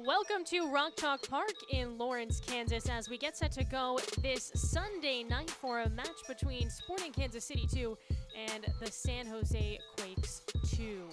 Welcome to Rock Chalk Park in Lawrence, Kansas, as we get set to go this Sunday night for a match between Sporting Kansas City 2 and the San Jose Quakes 2.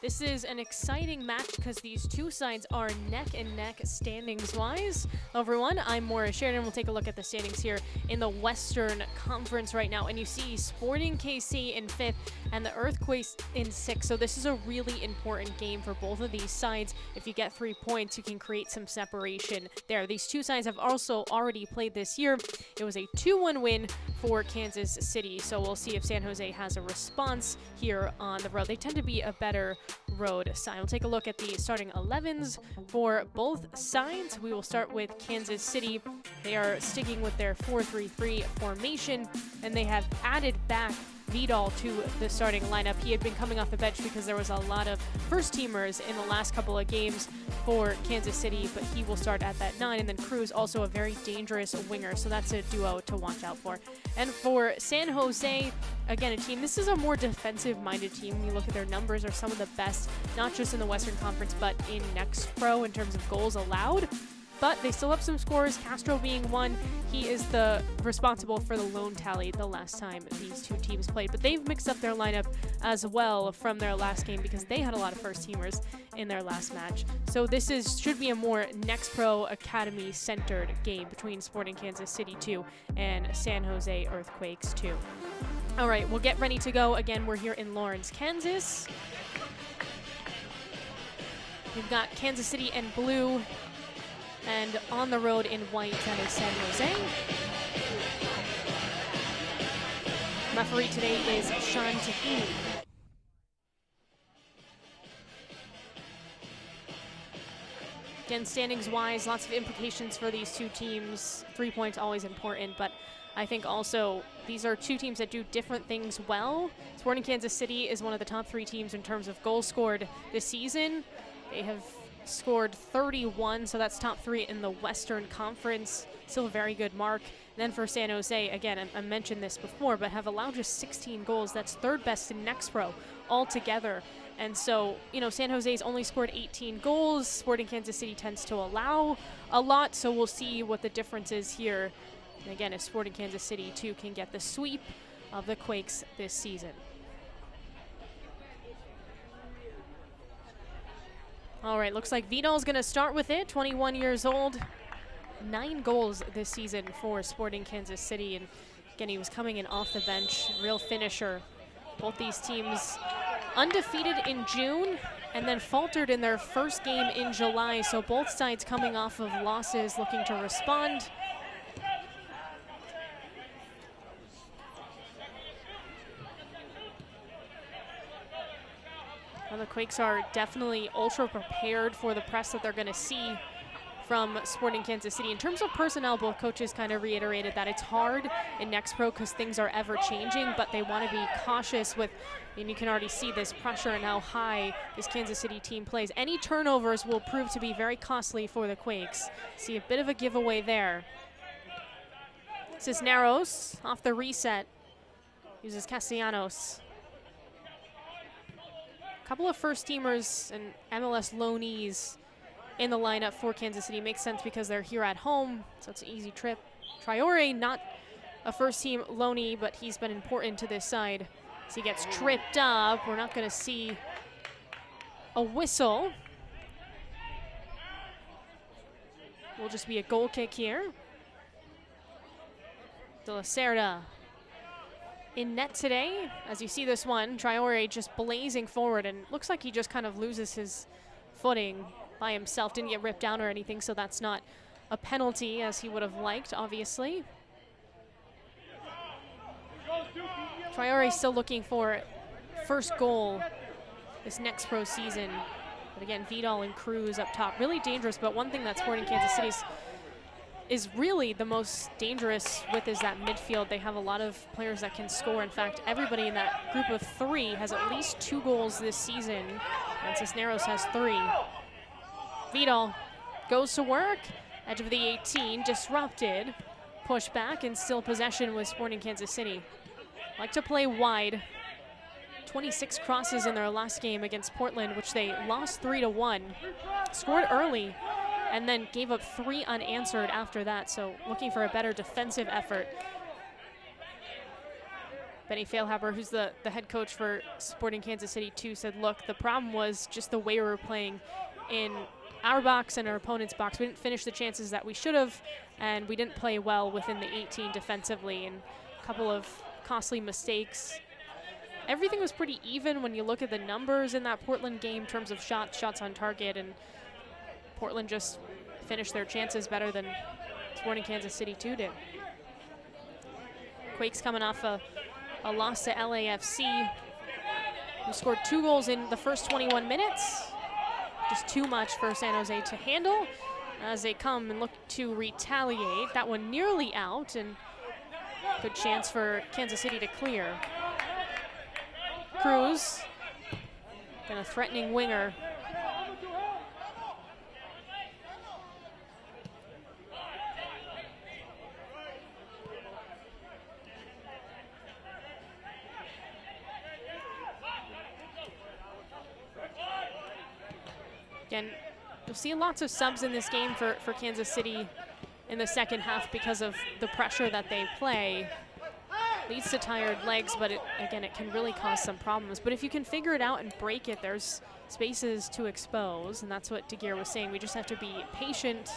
This is an exciting match because these two sides are neck and neck standings-wise. Hello everyone, I'm Maura Sheridan. We'll take a look at the standings here in the Western Conference right now. And you see Sporting KC in 5th and the Earthquakes in 6th. So this is a really important game for both of these sides. If you get 3 points, you can create some separation there. These two sides have also already played this year. It was a 2-1 win for Kansas City. So we'll see if San Jose has a response here on the road. They tend to be a better road side. We'll take a look at the starting 11s for both sides. We will start with Kansas City. They are sticking with their 4-3-3 formation, and they have added back Vidal to the starting lineup. He had been coming off the bench because there was a lot of first-teamers in the last couple of games for Kansas City, but he will start at that 9. And then Cruz, also a very dangerous winger, so that's a duo to watch out for. And for San Jose, again, a team, this is a more defensive-minded team. When you look at their numbers, are some of the best, not just in the Western Conference, but in Next Pro in terms of goals allowed. But they still have some scores, Castro being one. He is responsible for the lone tally the last time these two teams played. But they've mixed up their lineup as well from their last game because they had a lot of first-teamers in their last match. So this should be a more Next Pro Academy-centered game between Sporting Kansas City 2 and San Jose Earthquakes 2. All right, we'll get ready to go. Again, we're here in Lawrence, Kansas. We've got Kansas City in blue, and on the road in white, that is San Jose. Referee today is Sean Tahini. Again, standings-wise, lots of implications for these two teams. 3 points always important, but I think also these are two teams that do different things well. Sporting Kansas City is one of the top 3 teams in terms of goals scored this season. They have scored 31, so that's top 3 in the Western Conference. Still a very good mark. And then for San Jose, again, I mentioned this before, but have allowed just 16 goals. That's 3rd best in Next Pro altogether. And so, you know, San Jose's only scored 18 goals. Sporting Kansas City tends to allow a lot, so we'll see what the difference is here. And again, if Sporting Kansas City, too, can get the sweep of the Quakes this season. All right, looks like Vidal's going to start with it, 21 years old. 9 goals this season for Sporting Kansas City. And again, he was coming in off the bench, real finisher. Both these teams undefeated in June and then faltered in their first game in July. So both sides coming off of losses, looking to respond. Well, the Quakes are definitely ultra prepared for the press that they're going to see from Sporting Kansas City. In terms of personnel, both coaches kind of reiterated that it's hard in Next Pro because things are ever changing, but they want to be cautious with, and you can already see this pressure and how high this Kansas City team plays. Any turnovers will prove to be very costly for the Quakes. See a bit of a giveaway there. Cisneros off the reset, uses Castellanos. Couple of first-teamers and MLS loanees in the lineup for Kansas City. Makes sense because they're here at home, so it's an easy trip. Traore, not a first-team loanee, but he's been important to this side. So he gets tripped up. We're not going to see a whistle. Will just be a goal kick here. De La Cerda in net today. As you see this one, Traore just blazing forward, and looks like he just kind of loses his footing by himself. Didn't get ripped down or anything, so that's not a penalty as he would have liked, obviously. Traore still looking for first goal this Next Pro season. But again, Vidal and Cruz up top. Really dangerous, but one thing that Sporting Kansas City is really the most dangerous with is that midfield. They have a lot of players that can score. In fact, everybody in that group of 3 has at least 2 goals this season, and Cisneros has 3. Vidal goes to work, edge of the 18, disrupted, push back, and still possession with Sporting Kansas City. Like to play wide. 26 crosses in their last game against Portland, which they lost 3-1. Scored early and then gave up 3 unanswered after that, so looking for a better defensive effort. Benny Feilhaber, who's the head coach for Sporting Kansas City 2, said, look, the problem was just the way we were playing in our box and our opponent's box. We didn't finish the chances that we should have, and we didn't play well within the 18 defensively, and a couple of costly mistakes. Everything was pretty even when you look at the numbers in that Portland game in terms of shots on target, and Portland just finished their chances better than Sporting Kansas City 2 did. Quakes coming off a loss to LAFC, who scored 2 goals in the first 21 minutes. Just too much for San Jose to handle as they come and look to retaliate. That one nearly out, and good chance for Kansas City to clear. Cruz, and a threatening winger. Again, you'll see lots of subs in this game for Kansas City in the second half because of the pressure that they play. Leads to tired legs, but again, it can really cause some problems. But if you can figure it out and break it, there's spaces to expose, and that's what De Geer was saying. We just have to be patient.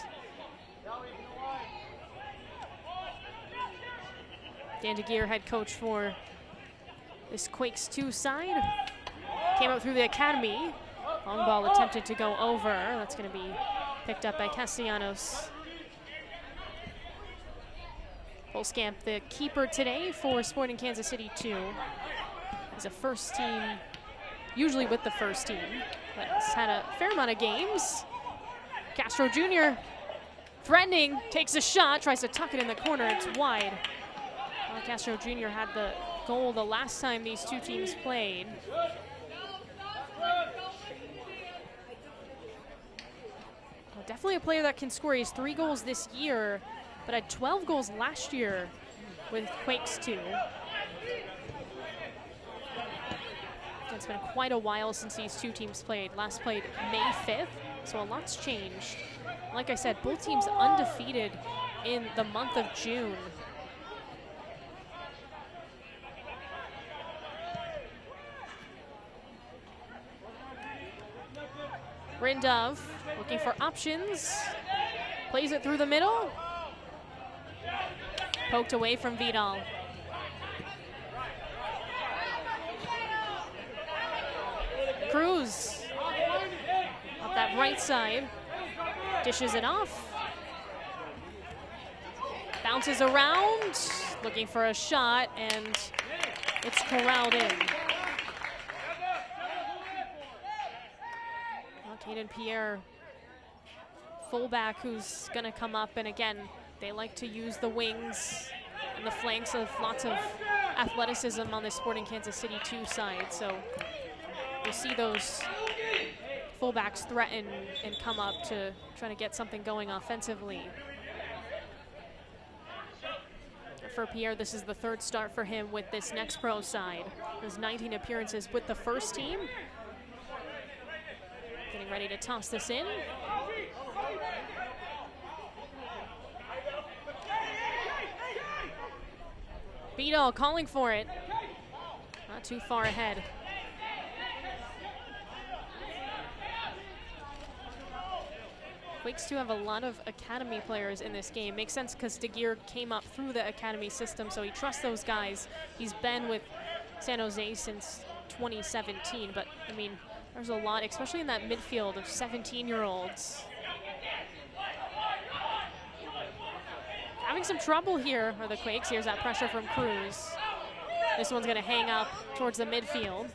Dan De Geer, head coach for this Quakes 2 side, came out through the academy. Long ball attempted to go over. That's going to be picked up by Castellanos. Holskamp, the keeper today for Sporting Kansas City 2. He's a first team, usually with the first team, but has had a fair amount of games. Castro Jr. threatening, takes a shot, tries to tuck it in the corner. It's wide. Well, Castro Jr. had the goal the last time these two teams played. Well, definitely a player that can score. He has 3 goals this year, but had 12 goals last year with Quakes 2. It's been quite a while since these two teams played. Last played May 5th, so a lot's changed. Like I said, both teams undefeated in the month of June. Brindov looking for options. Plays it through the middle. Poked away from Vidal. Cruz up that right side. Dishes it off. Bounces around. Looking for a shot, and it's corralled in. Caden Pierre, fullback, who's going to come up, and again, they like to use the wings and the flanks of lots of athleticism on the Sporting Kansas City 2 side. So you'll see those fullbacks threaten and come up to try to get something going offensively. For Pierre, this is the 3rd start for him with this next pro side. There's 19 appearances with the first team. Getting ready to toss this in. Vidal calling for it. Not too far ahead. Quakes 2 have a lot of academy players in this game. Makes sense because De Geer came up through the academy system, so he trusts those guys. He's been with San Jose since 2017, but I mean, there's a lot, especially in that midfield, of 17-year-olds. Having some trouble here are the Quakes. Here's that pressure from Cruz. This one's going to hang up towards the midfield.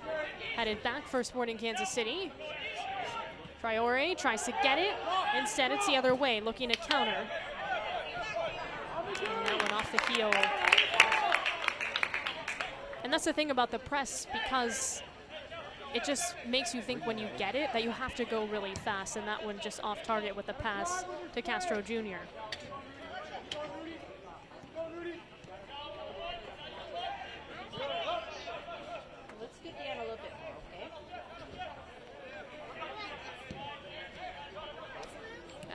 Headed back for Sporting Kansas City. Traore tries to get it. Instead, it's the other way, looking to counter. And that one off the heel. And that's the thing about the press, because it just makes you think when you get it that you have to go really fast, and that one just off target with the pass to Castro Jr. Let's get down a little bit more, okay?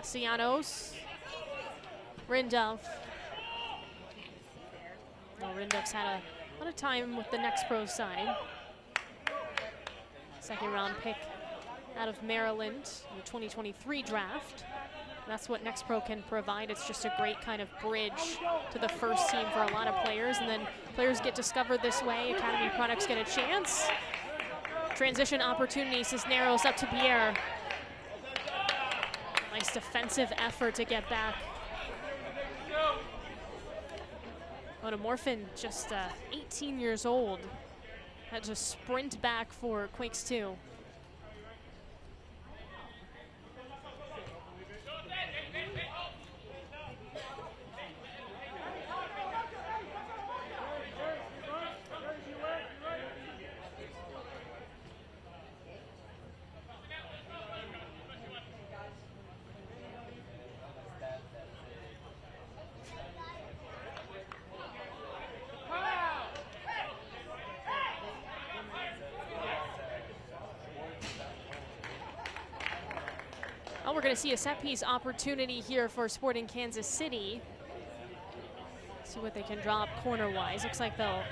Castellanos. Rindolph. Well, Rindolph's had a lot of time with the Next Pro side. Second round pick out of Maryland in the 2023 draft. That's what Next Pro can provide. It's just a great kind of bridge to the first team for a lot of players, and then players get discovered this way. Academy products get a chance. Transition opportunity. Cisneros up to Pierre. Nice defensive effort to get back. Onomorphin, just 18 years old, had to sprint back for Quakes 2. Oh, we're going to see a set piece opportunity here for Sporting Kansas City. See what they can draw up corner-wise. Looks like they'll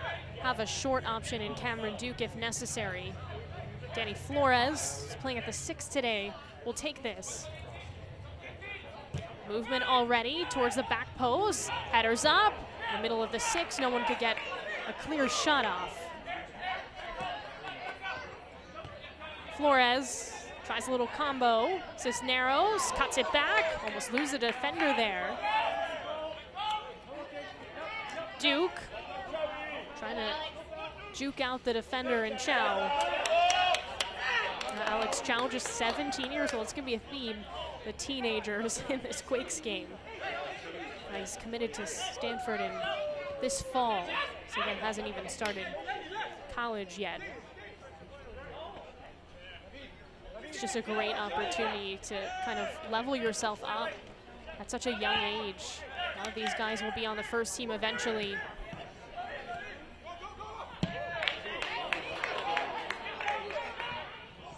have a short option in Cameron Duke if necessary. Danny Flores is playing at the 6 today. Will take this. Movement already towards the back post. Headers up. In the middle of the 6, no one could get a clear shot off. Flores tries a little combo. Cisneros cuts it back. Almost lose a defender there. Duke trying to juke out the defender in Chow. Alex Chow, just 17 years old. It's going to be a theme, the teenagers in this Quakes game. He's committed to Stanford in this fall, so again, hasn't even started college yet. It's just a great opportunity to kind of level yourself up at such a young age. A lot of these guys will be on the first team eventually.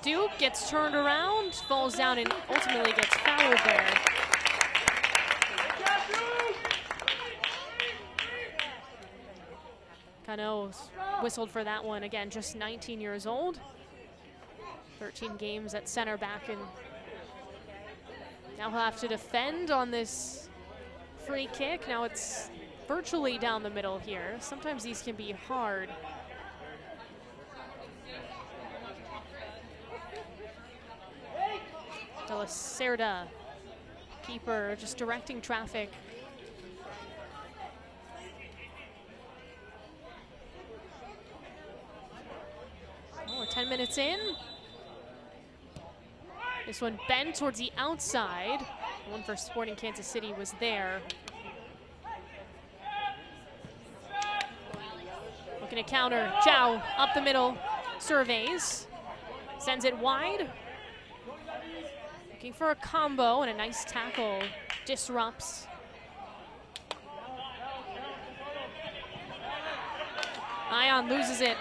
Duke gets turned around, falls down, and ultimately gets fouled there. Cano whistled for that one. Again, just 19 years old. 13 games at center back, and now he'll have to defend on this free kick. Now it's virtually down the middle here. Sometimes these can be hard. De La Cerda, keeper, just directing traffic. Oh, we're 10 minutes in. This one bent towards the outside. The one for Sporting Kansas City was there. Looking to counter. Chow up the middle, surveys, sends it wide. Looking for a combo, and a nice tackle disrupts. Ion loses it.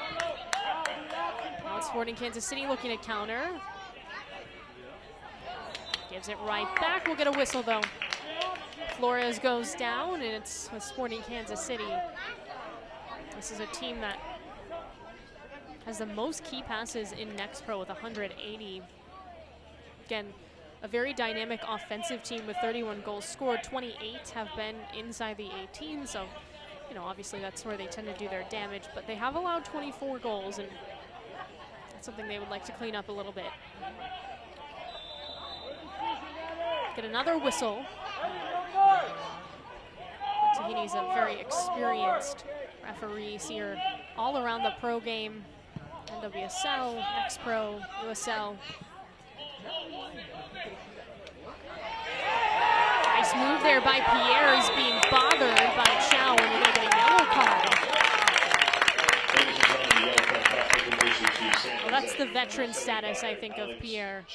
Now it's Sporting Kansas City looking to counter. Gives it right back. We'll get a whistle though. Flores goes down, and it's with Sporting Kansas City. This is a team that has the most key passes in Next Pro with 180. Again, a very dynamic offensive team with 31 goals scored. 28 have been inside the 18, so you know, obviously that's where they tend to do their damage, but they have allowed 24 goals, and that's something they would like to clean up a little bit. Get another whistle. Tahini's a very experienced referee here all around the pro game. NWSL, Next Pro, USL. Nice move there by Pierre. He's being bothered by Chow, and we're going to get a yellow card. Well, that's the veteran status, I think, of Pierre.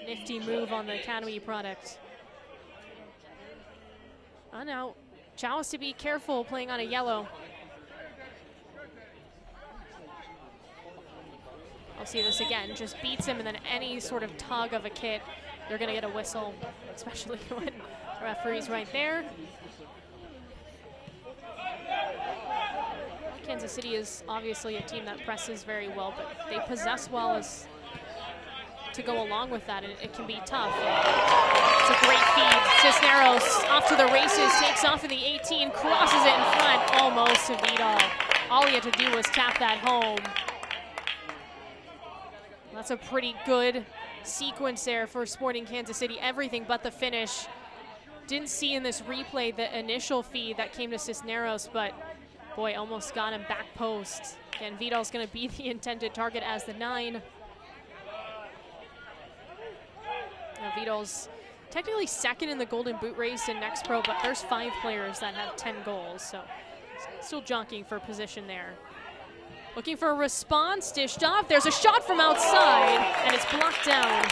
Nifty move on the Academy product. Oh, now Chow has to be careful playing on a yellow. I'll see this again. Just beats him, and then any sort of tug of a kit They're going to get a whistle, especially when the referee's right there. Kansas City is obviously a team that presses very well, but they possess well as to go along with that, and it can be tough. It's a great feed. Cisneros off to the races, takes off in the 18, crosses it in front, almost to Vidal. All he had to do was tap that home. That's a pretty good sequence there for Sporting Kansas City, everything but the finish. Didn't see in this replay the initial feed that came to Cisneros, but boy, almost got him back post. Again, Vidal's gonna be the intended target as the 9. Now Vidal's technically second in the Golden Boot race in Next Pro, but there's 5 players that have 10 goals, so still jockeying for position there. Looking for a response, dished off. There's a shot from outside, and it's blocked down.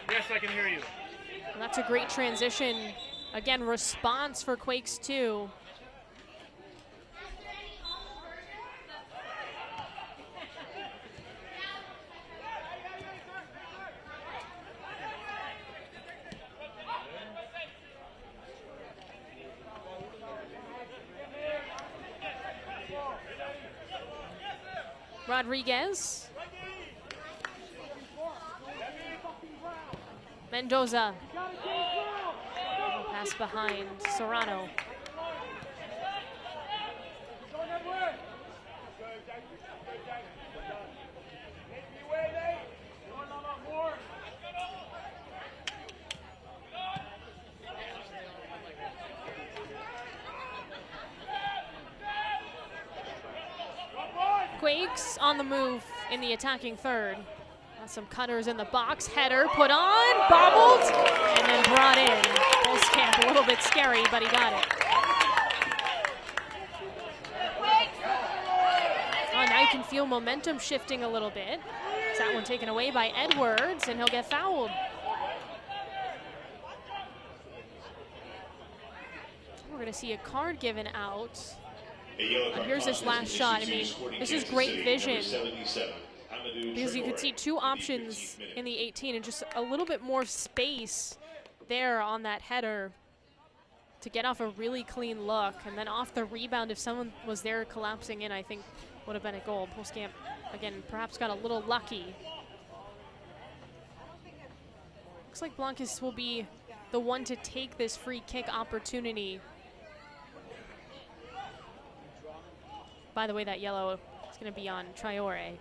Yes, I can hear you. And that's a great transition. Again, response for Quakes 2. Rodriguez. Mendoza. Pass behind Serrano. Quakes on the move in the attacking third. Some cutters in the box, header put on, bobbled, and then brought in. Holzkamp a little bit scary, but he got it. Oh, now you can feel momentum shifting a little bit. Is that one taken away by Edwards, and he'll get fouled. We're gonna see a card given out. Here's this last shot. I mean, this is great vision, because you could see 2 options in the 18 and just a little bit more space there on that header to get off a really clean look. And then off the rebound, if someone was there collapsing in, I think would have been a goal. Holzkamp, again, perhaps got a little lucky. Looks like Blancas will be the one to take this free kick opportunity. By the way, that yellow is going to be on Traore.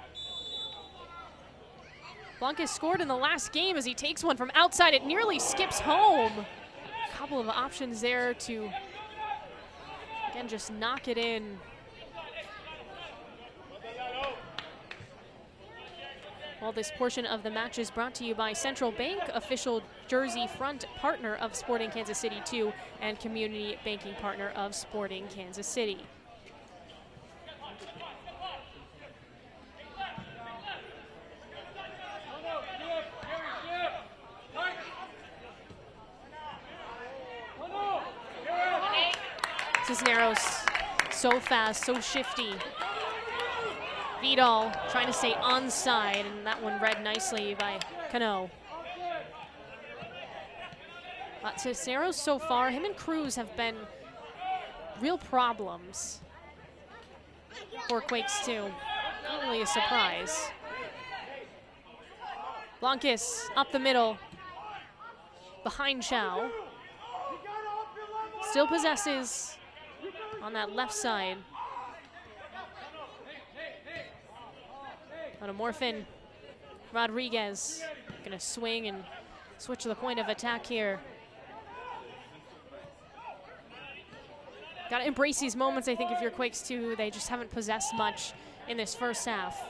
Blancas scored in the last game as he takes one from outside. It nearly skips home. A couple of options there to, again, just knock it in. Well, this portion of the match is brought to you by Central Bank, official jersey front partner of Sporting Kansas City 2 and community banking partner of Sporting Kansas City. Cisneros, so fast, so shifty. Vidal trying to stay onside, and that one read nicely by Cano. Cisneros so far, him and Cruz have been real problems for Quakes too. Not really a surprise. Blancas up the middle, behind Chow. Still possesses on that left side. On a Morphin, Rodriguez gonna swing and switch the point of attack here. Gotta embrace these moments, I think, if you're Quakes too. They just haven't possessed much in this first half.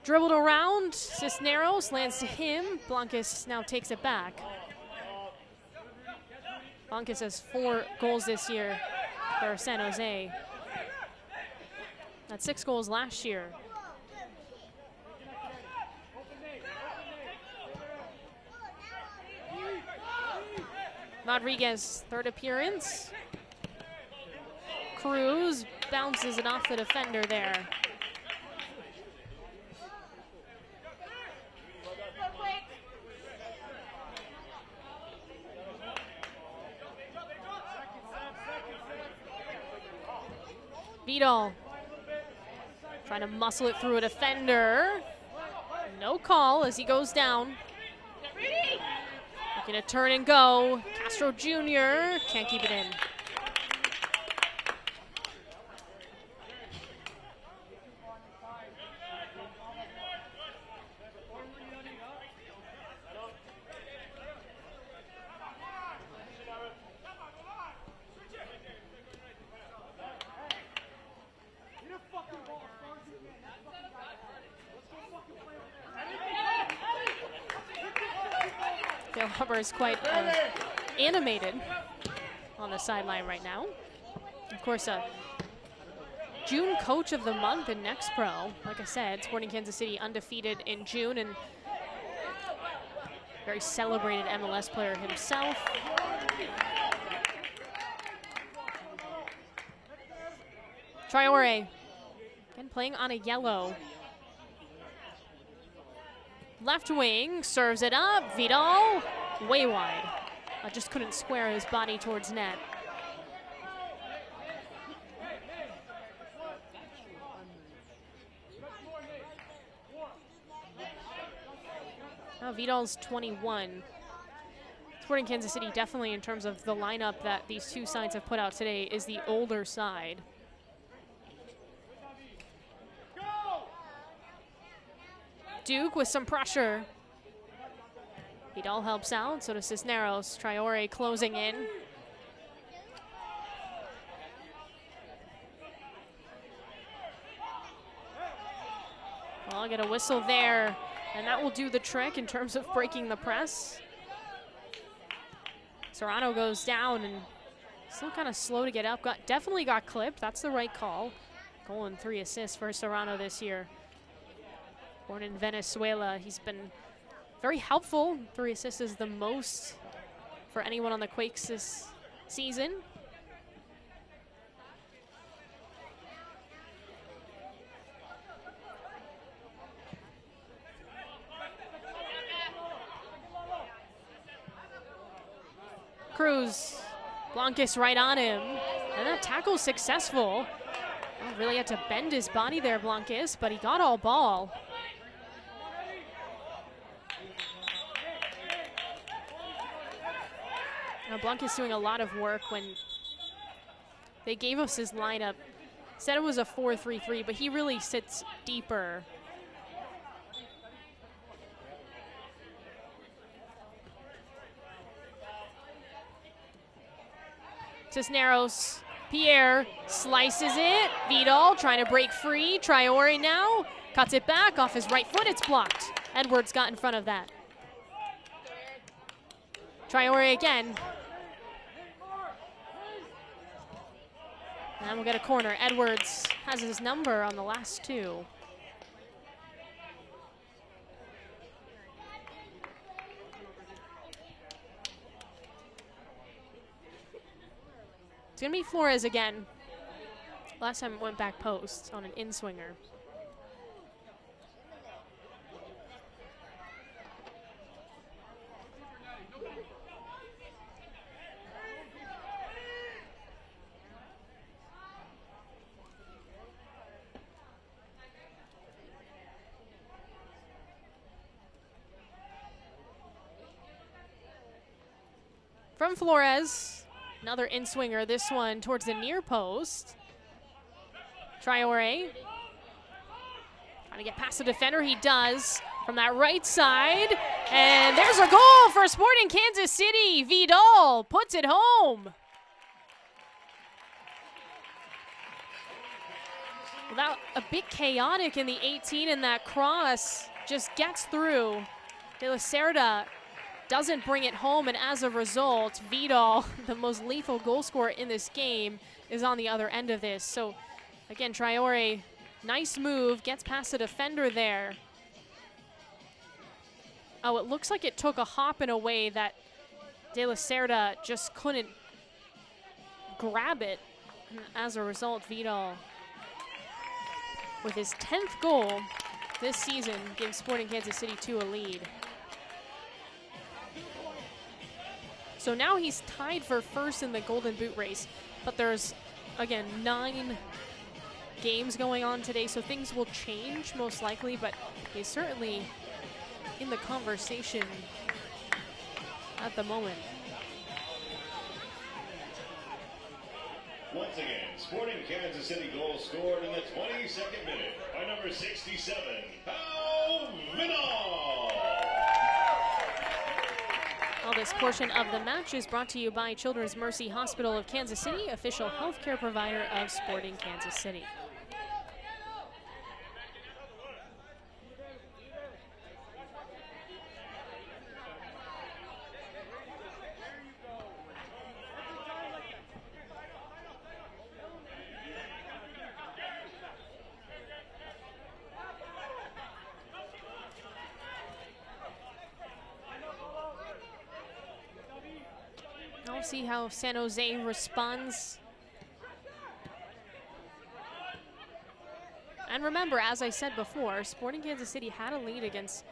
Dribbled around, Cisneros lands to him. Blancas now takes it back. Blancas has 4 goals this year for San Jose. That's 6 goals last year. Rodriguez, 3rd appearance. Cruz bounces it off the defender there. Vidal trying to muscle it through a defender. No call as he goes down. Looking to turn and go. Castro Jr. can't keep it in. Phil Huber is quite animated on the sideline right now. Of course, June Coach of the Month in Next Pro. Like I said, Sporting Kansas City undefeated in June and very celebrated MLS player himself. Traore, again playing on a yellow. Left wing, serves it up, Vidal, way wide. Just couldn't square his body towards net. Now Vidal's 21. Sporting Kansas City definitely, in terms of the lineup that these two sides have put out today, is the older side. Duke with some pressure. Vidal helps out, so does Cisneros. Traore closing in. Well, I'll get a whistle there, and that will do the trick in terms of breaking the press. Serrano goes down and still kind of slow to get up. Definitely got clipped. That's the right call. Goal and 3 assists for Serrano this year. Born in Venezuela, he's been very helpful. 3 assists is the most for anyone on the Quakes this season. Cruz, Blancas right on him, and that tackle's successful. Really had to bend his body there, Blancas, but he got all ball. Now Blancas doing a lot of work. When they gave us his lineup, said it was a 4-3-3, but he really sits deeper. Cisneros, Pierre slices it. Vidal trying to break free. Traore now cuts it back off his right foot. It's blocked. Edwards got in front of that. Traore again. And we'll get a corner. Edwards has his number on the last 2. It's gonna be Flores again. Last time it went back post on an in-swinger. From Flores, another in-swinger, this one towards the near post. Traore trying to get past the defender, he does from that right side. And there's a goal for Sporting Kansas City. Vidal puts it home. Well, a bit chaotic in the 18, and that cross just gets through. De La Cerda doesn't bring it home, and as a result, Vidal, the most lethal goal scorer in this game, is on the other end of this. So, again, Traore, nice move, gets past the defender there. Oh, it looks like it took a hop in a way that De La Cerda just couldn't grab it. And as a result, Vidal, with his 10th goal this season, gives Sporting Kansas City 2 a lead. So now he's tied for first in the Golden Boot race, but there's, again, 9 games going on today, so things will change most likely, but he's certainly in the conversation at the moment. Once again, Sporting Kansas City goal scored in the 22nd minute by number 67, Pau Vinal. Well, this portion of the match is brought to you by Children's Mercy Hospital of Kansas City, official healthcare provider of Sporting Kansas City. I'll see how San Jose responds. And remember, as I said before, Sporting Kansas City had a lead against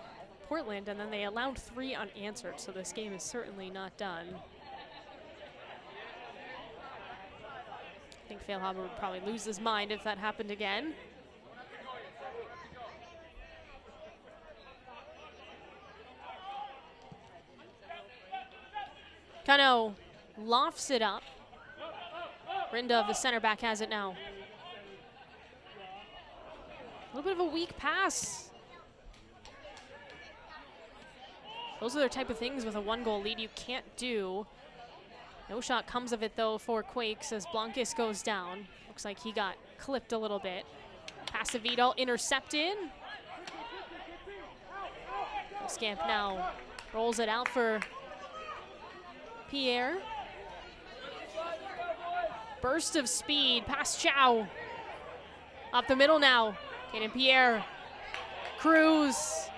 Portland, and then they allowed 3 unanswered, so this game is certainly not done. I think Feilhaber would probably lose his mind if that happened again. Cano lofts it up. Rindov, the center back, has it now. A little bit of a weak pass. Those are the type of things with a 1-goal lead you can't do. No shot comes of it, though, for Quakes as Blancas goes down. Looks like he got clipped a little bit. Pass to Vidal, intercepted. Scamp now rolls it out for Pierre. Burst of speed, past Chow. Up the middle now. Kaden Pierre. Cruz.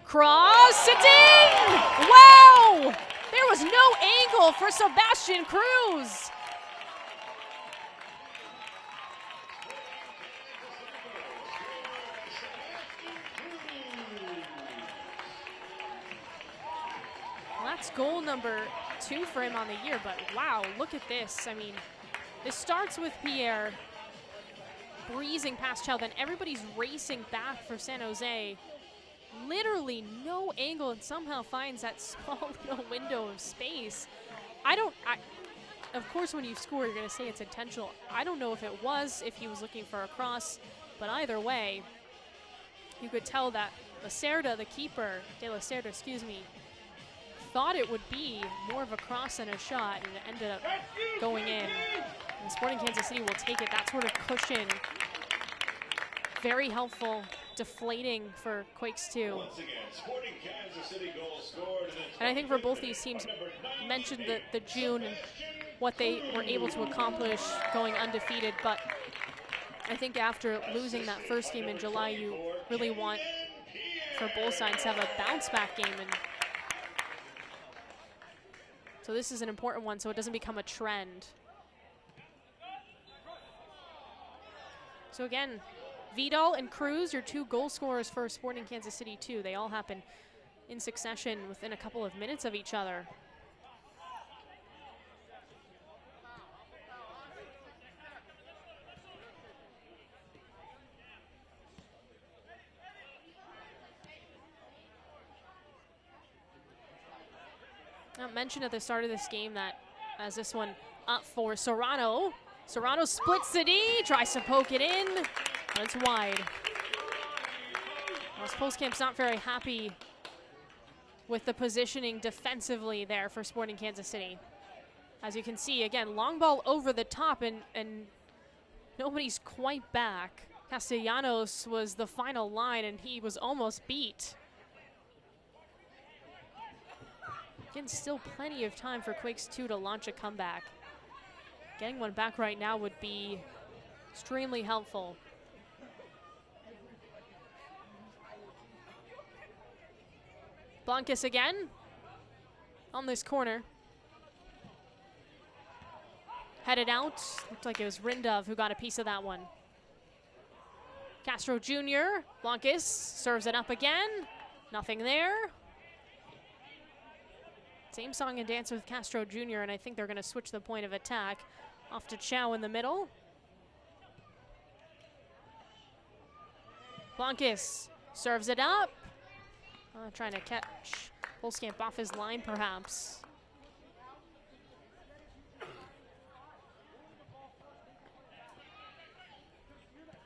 Cross, it's in! Wow! There was no angle for Sebastian Cruz. Well, that's goal number 2 for him on the year, but wow, look at this. I mean, this starts with Pierre breezing past Chow, then everybody's racing back for San Jose. Literally no angle, and somehow finds that small little window of space. Of course, when you score, you're going to say it's intentional. I don't know if it was, if he was looking for a cross, but either way, you could tell that Lacerda, the keeper, De La Cerda, excuse me, thought it would be more of a cross than a shot, and it ended up going in. And Sporting Kansas City will take it. That sort of cushion, very helpful, deflating for Quakes too. And I think for both these teams, mentioned the June and what they were able to accomplish going undefeated, but I think after losing that first game in July, you really want for both sides to have a bounce back game, and so this is an important one so it doesn't become a trend. So again, Vidal and Cruz, your 2 goal scorers for Sporting Kansas City too. They all happen in succession within a couple of minutes of each other. I mentioned at the start of this game that as this one up for Serrano. Serrano splits the D, tries to poke it in, but it's wide. Well, Postcamp's not very happy with the positioning defensively there for Sporting Kansas City. As you can see, again, long ball over the top, and nobody's quite back. Castellanos was the final line, and he was almost beat. Again, still plenty of time for Quakes 2 to launch a comeback. Getting one back right now would be extremely helpful. Blancas again on this corner. Headed out. Looked like it was Rindov who got a piece of that one. Castro Jr. Blancas serves it up again. Nothing there. Same song and dance with Castro Jr., and I think they're going to switch the point of attack. Off to Chow in the middle. Blancas serves it up. Trying to catch Holskamp off his line, perhaps.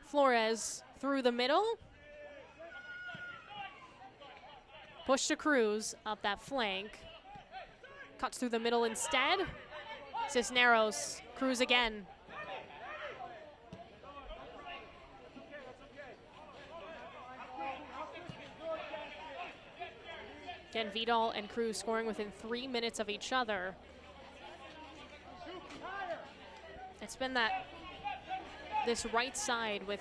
Flores through the middle. Push to Cruz up that flank. Cuts through the middle instead. Cisneros, Cruz again. Again, Vidal and Cruz scoring within 3 minutes of each other. It's been this right side with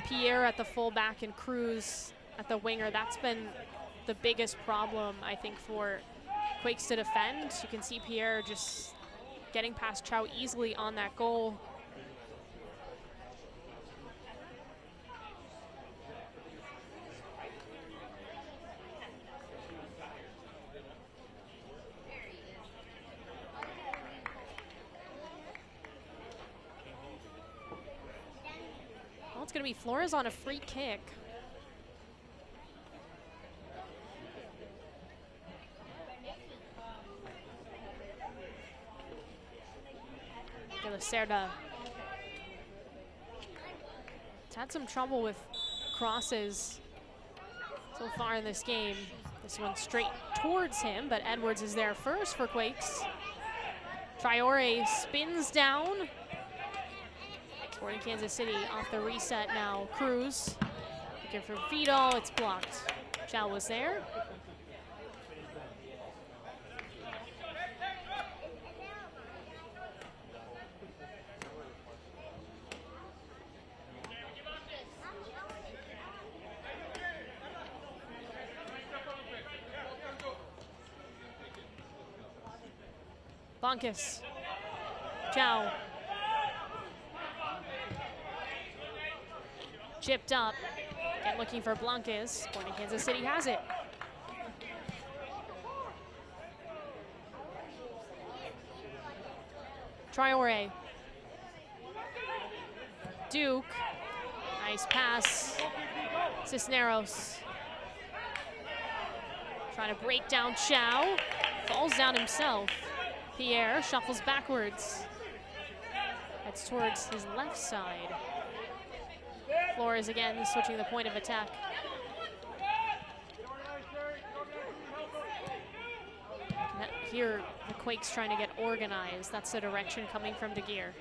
Pierre at the fullback and Cruz at the winger. That's been the biggest problem, I think, for Quakes to defend. You can see Pierre just getting past Chow easily on that goal. Well, it's going to be Flores on a free kick. Cerda. It's had some trouble with crosses so far in this game. This one straight towards him, but Edwards is there first for Quakes. Traore spins down. Sporting Kansas City off the reset now. Cruz looking for Vidal. It's blocked. Chow was there. Blancas. Chow. Chipped up. Again looking for Blancas. Sporting Kansas City has it. Traore. Duke. Nice pass. Cisneros. Trying to break down Chow. Falls down himself. Pierre shuffles backwards. Heads towards his left side. Flores again switching the point of attack. Here, the Quakes trying to get organized. That's the direction coming from De Geer.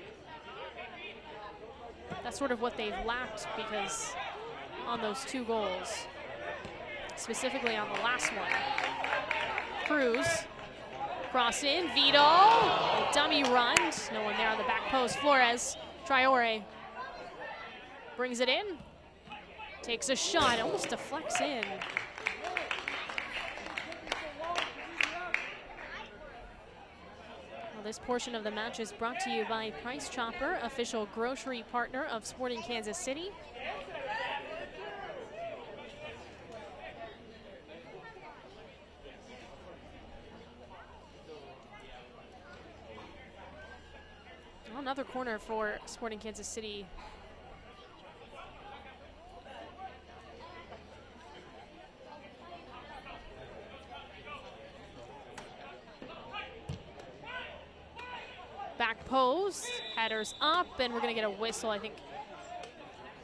That's sort of what they've lacked, because on those 2 goals, specifically on the last one. Cruz. Cross in, Vidal, dummy run, no one there on the back post. Flores, Traore, brings it in, takes a shot, almost deflects in. Well, this portion of the match is brought to you by Price Chopper, official grocery partner of Sporting Kansas City. Another corner for Sporting Kansas City. Back post, headers up, and we're going to get a whistle, I think.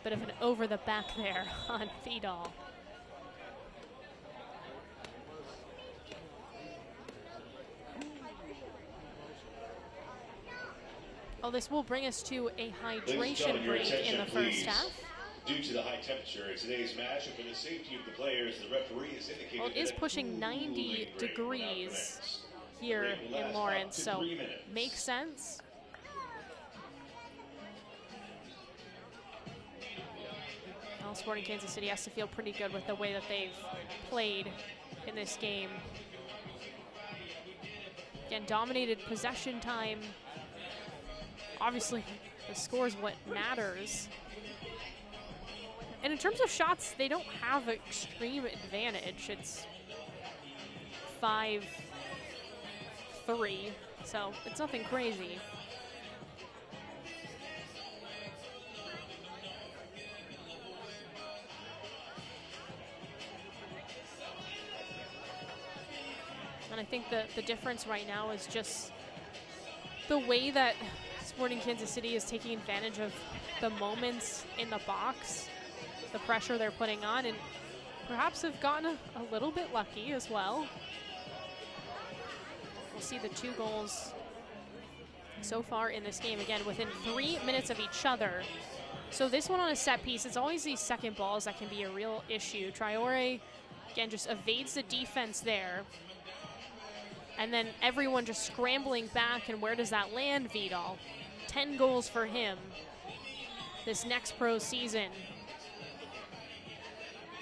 Bit of an over the back there on Vidal. Oh, this will bring us to a hydration break in the first half. Due to the high temperature in today's match and for the safety of the players, the referee has indicated well, it is pushing 90 degrees here in Lawrence, so makes sense. Well, Sporting Kansas City has to feel pretty good with the way that they've played in this game. Again, dominated possession time. Obviously, the score is what matters. And in terms of shots, they don't have extreme advantage. It's 5-3, so it's nothing crazy. think the difference right now is just the way that Sporting Kansas City is taking advantage of the moments in the box, the pressure they're putting on, and perhaps have gotten a little bit lucky as well. We'll see the 2 goals so far in this game, again, within 3 minutes of each other. So this one on a set piece, it's always these second balls that can be a real issue. Traore, again, just evades the defense there. And then everyone just scrambling back, and where does that land, Vidal? 10 goals for him this next pro season.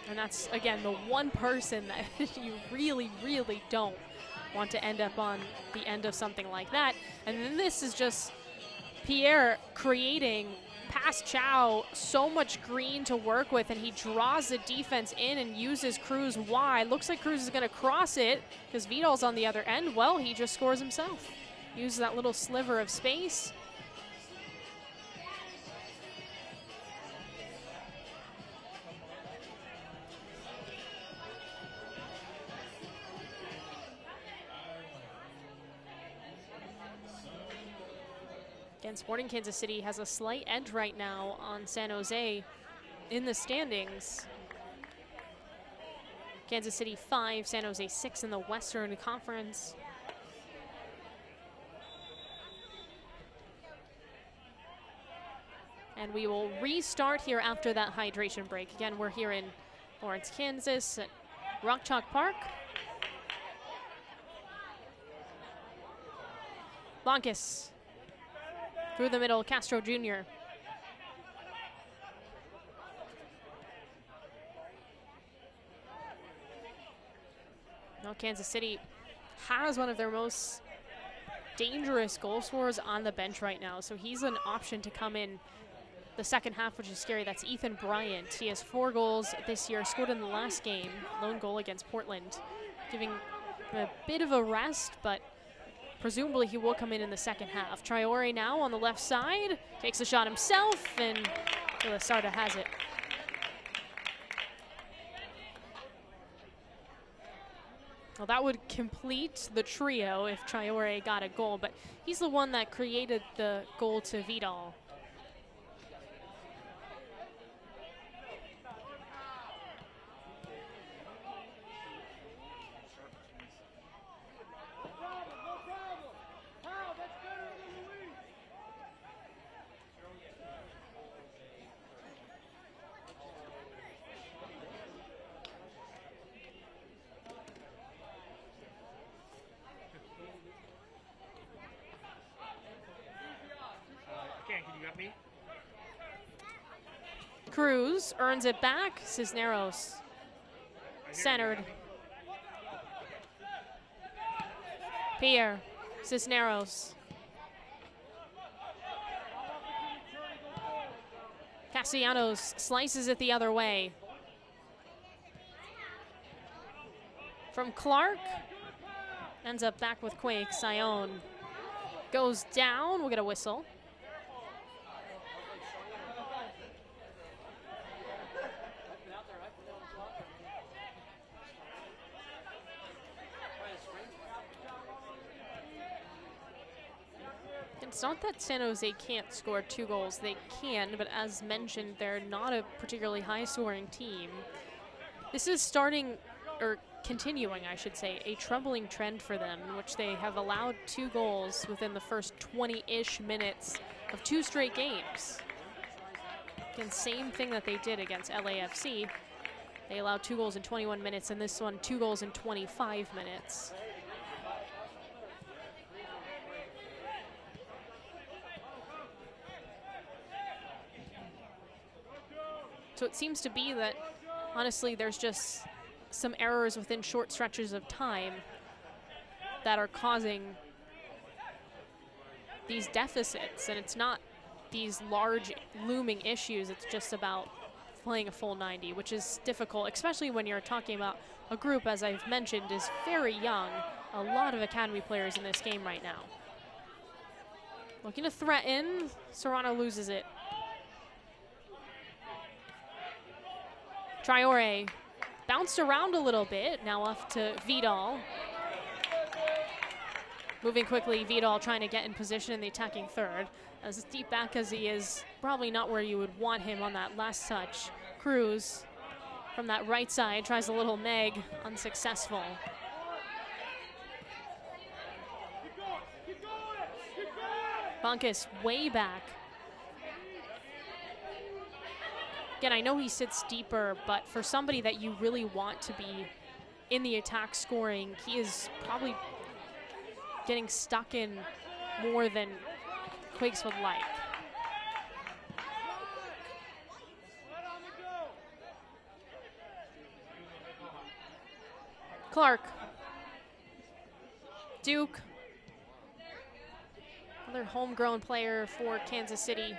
And that's, again, the one person that you really, really don't want to end up on the end of something like that. And then this is just Pierre creating past Chow so much green to work with, and he draws the defense in and uses Cruz wide. Looks like Cruz is going to cross it because Vidal's on the other end. Well, he just scores himself. Uses that little sliver of space. Again, Sporting Kansas City has a slight edge right now on San Jose in the standings. Kansas City 5, San Jose 6 in the Western Conference. And we will restart here after that hydration break. Again, we're here in Lawrence, Kansas at Rock Chalk Park. Blancas through the middle, Castro Jr. Now Kansas City has one of their most dangerous goal scorers on the bench right now, so he's an option to come in the second half, which is scary. That's Ethan Bryant. He has 4 goals this year, scored in the last game, lone goal against Portland, giving him a bit of a rest, but presumably he will come in the second half. Traore now on the left side, takes a shot himself, and Ilasarda has it. Well, that would complete the trio if Traore got a goal, but he's the one that created the goal to Vidal. Cruz earns it back. Cisneros centered. Pierre Cisneros. Castellanos slices it the other way. From Clark, ends up back with Quake. Sion goes down. We'll get a whistle. It's not that San Jose can't score 2 goals. They can, but as mentioned, they're not a particularly high-scoring team. This is starting, or continuing, I should say, a troubling trend for them, in which they have allowed 2 goals within the first 20-ish minutes of 2 straight games. Again, same thing that they did against LAFC. They allowed 2 goals in 21 minutes, and this one 2 goals in 25 minutes. So it seems to be that, honestly, there's just some errors within short stretches of time that are causing these deficits. And it's not these large looming issues. It's just about playing a full 90, which is difficult, especially when you're talking about a group, as I've mentioned, is very young. A lot of academy players in this game right now. Looking to threaten. Serrano loses it. Traore bounced around a little bit, now off to Vidal. Moving quickly, Vidal trying to get in position in the attacking third. As deep back as he is, probably not where you would want him on that last touch. Cruz from that right side tries a little neg, unsuccessful. Bunkis way back. Again, I know he sits deeper, but for somebody that you really want to be in the attack scoring, he is probably getting stuck in more than Quakes would like. Clark. Duke. Another homegrown player for Kansas City.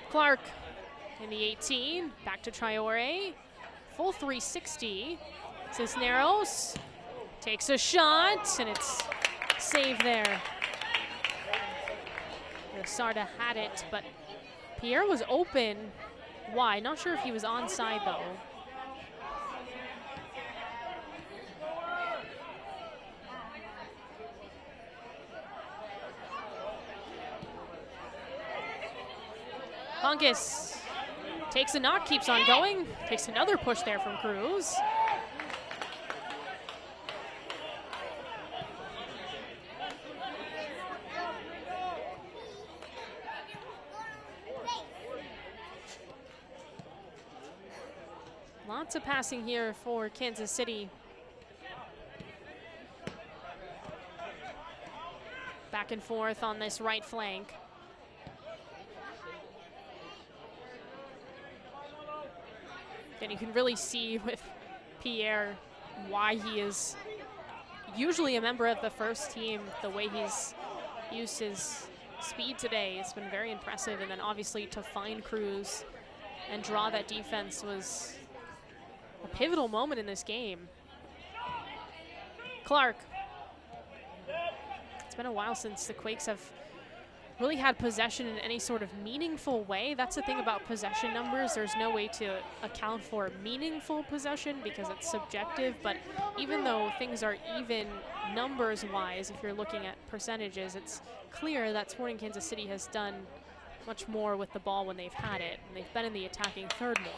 Clark in the 18, back to Traore. Full 360. Cisneros takes a shot, and it's saved there. Sarda had it, but Pierre was open wide. Not sure if he was onside, though. Bunkis takes a knock, keeps on going. Takes another push there from Cruz. Lots of passing here for Kansas City. Back and forth on this right flank. And you can really see with Pierre why he is usually a member of the first team, the way he's used his speed today. It's been very impressive. And then obviously to find Cruz and draw that defense was a pivotal moment in this game. Clark. It's been a while since the Quakes have really had possession in any sort of meaningful way. That's the thing about possession numbers. There's no way to account for meaningful possession because it's subjective, but even though things are even numbers-wise, if you're looking at percentages, it's clear that Sporting Kansas City has done much more with the ball when they've had it, and they've been in the attacking third more.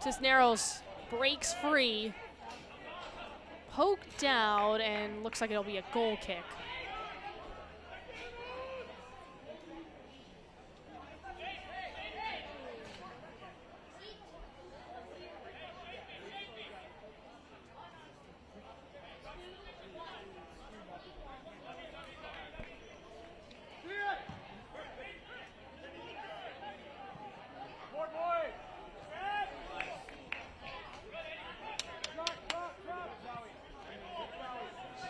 Cisneros breaks free, poked out, and looks like it'll be a goal kick.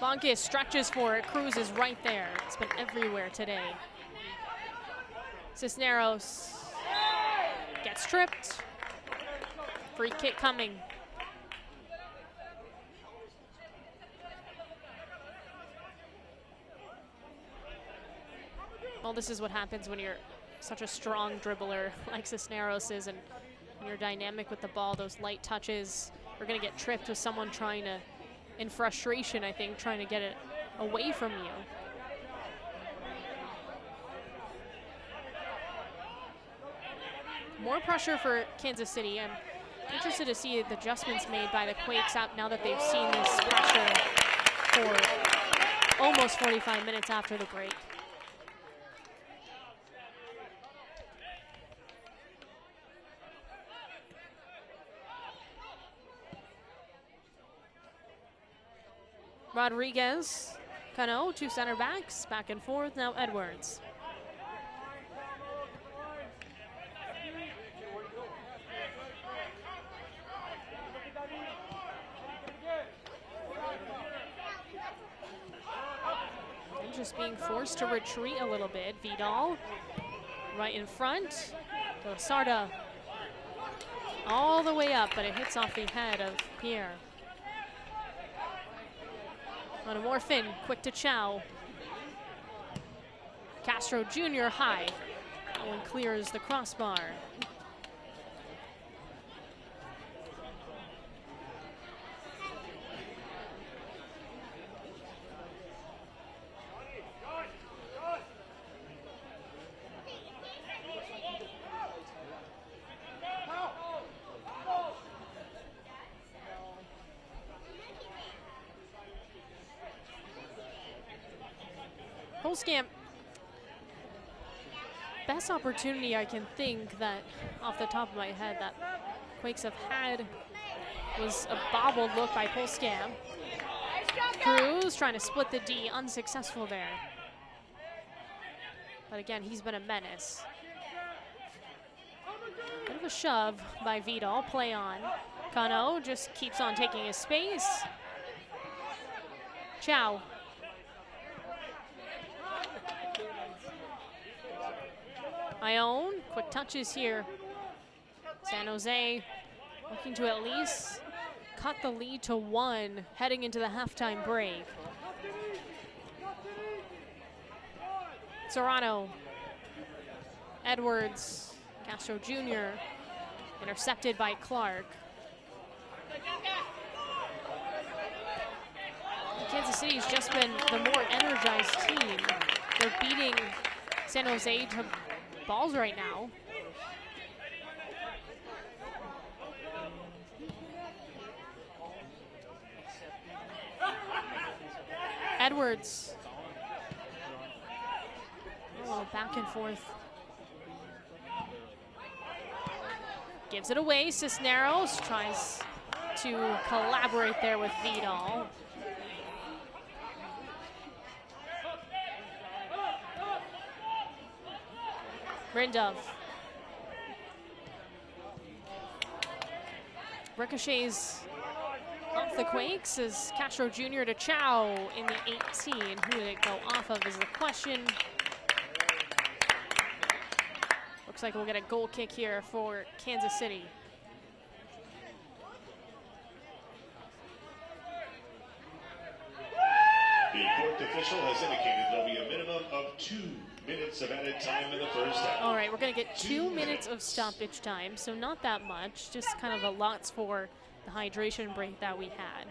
Bunkis stretches for it. Cruz is right there. It's been everywhere today. Cisneros gets tripped. Free kick coming. Well, this is what happens when you're such a strong dribbler like Cisneros is, and when you're dynamic with the ball, those light touches are going to get tripped with someone trying to, in frustration, I think, trying to get it away from you. More pressure for Kansas City. I'm interested to see the adjustments made by the Quakes out now that they've seen this pressure for almost 45 minutes after the break. Rodriguez, Cano, two center backs, back and forth, now Edwards. And just being forced to retreat a little bit. Vidal right in front. So Sarda all the way up, but it hits off the head of Pierre. On a Morphin, quick to Chow. Castro Jr. high. That one clears the crossbar. Polskamp, best opportunity I can think that off the top of my head that Quakes have had was a bobbled look by Polskamp. Cruz trying to split the D, unsuccessful there. But again, he's been a menace. Bit of a shove by Vidal, play on. Cano just keeps on taking his space. Chow. Ione, quick touches here. San Jose looking to at least cut the lead to 1 heading into the halftime break. Serrano, Edwards, Castro Jr. intercepted by Clark. Kansas City's just been the more energized team. They're beating San Jose to balls right now. Edwards. A little back and forth. Gives it away. Cisneros tries to collaborate there with Vidal. Brindov. Ricochets off the Quakes as Castro Jr. to Chow in the 18. Who did it go off of is the question. Looks like we'll get a goal kick here for Kansas City. The court official has indicated there'll be a minimum of 2 minutes of added time in the first half. All right, we're going to get 2 minutes of stoppage time, so not that much, just kind of a lots for the hydration break that we had.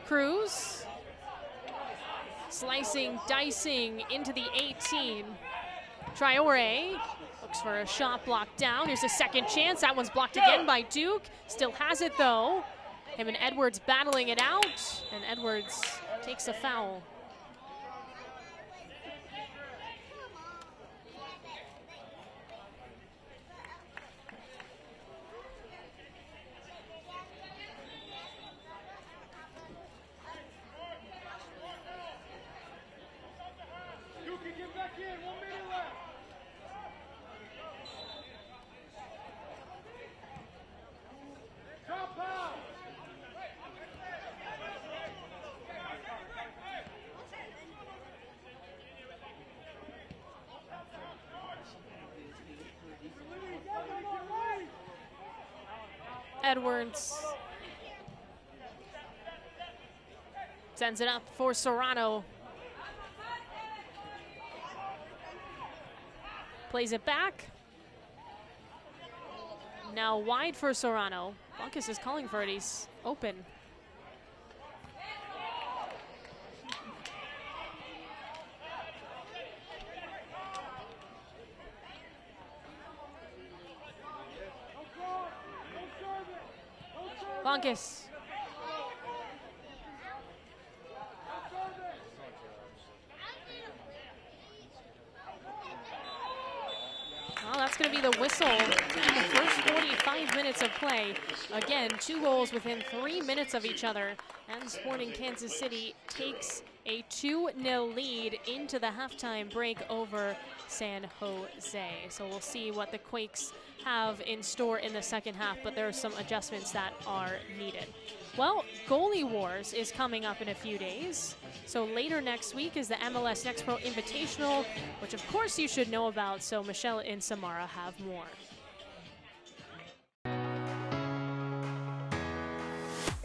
Cruz, slicing, dicing into the 18. Traore looks for a shot blocked down. Here's a second chance. That one's blocked again by Duke. Still has it though. Him and Edwards battling it out, and Edwards takes a foul. Edwards sends it up for Serrano. Plays it back. Now wide for Serrano. Buckus is calling for it. He's open. Buckus. Well, that's that's going to be the whistle in the first 45 minutes of play. Again, 2 goals within 3 minutes of each other, and Sporting Kansas City takes a 2-0 lead into the halftime break over San Jose. So we'll see what the Quakes have in store in the second half, but there are some adjustments that are needed. Well, Goalie Wars is coming up in a few days. So later next week is the MLS Next Pro Invitational, which of course you should know about, so Michelle and Samara have more.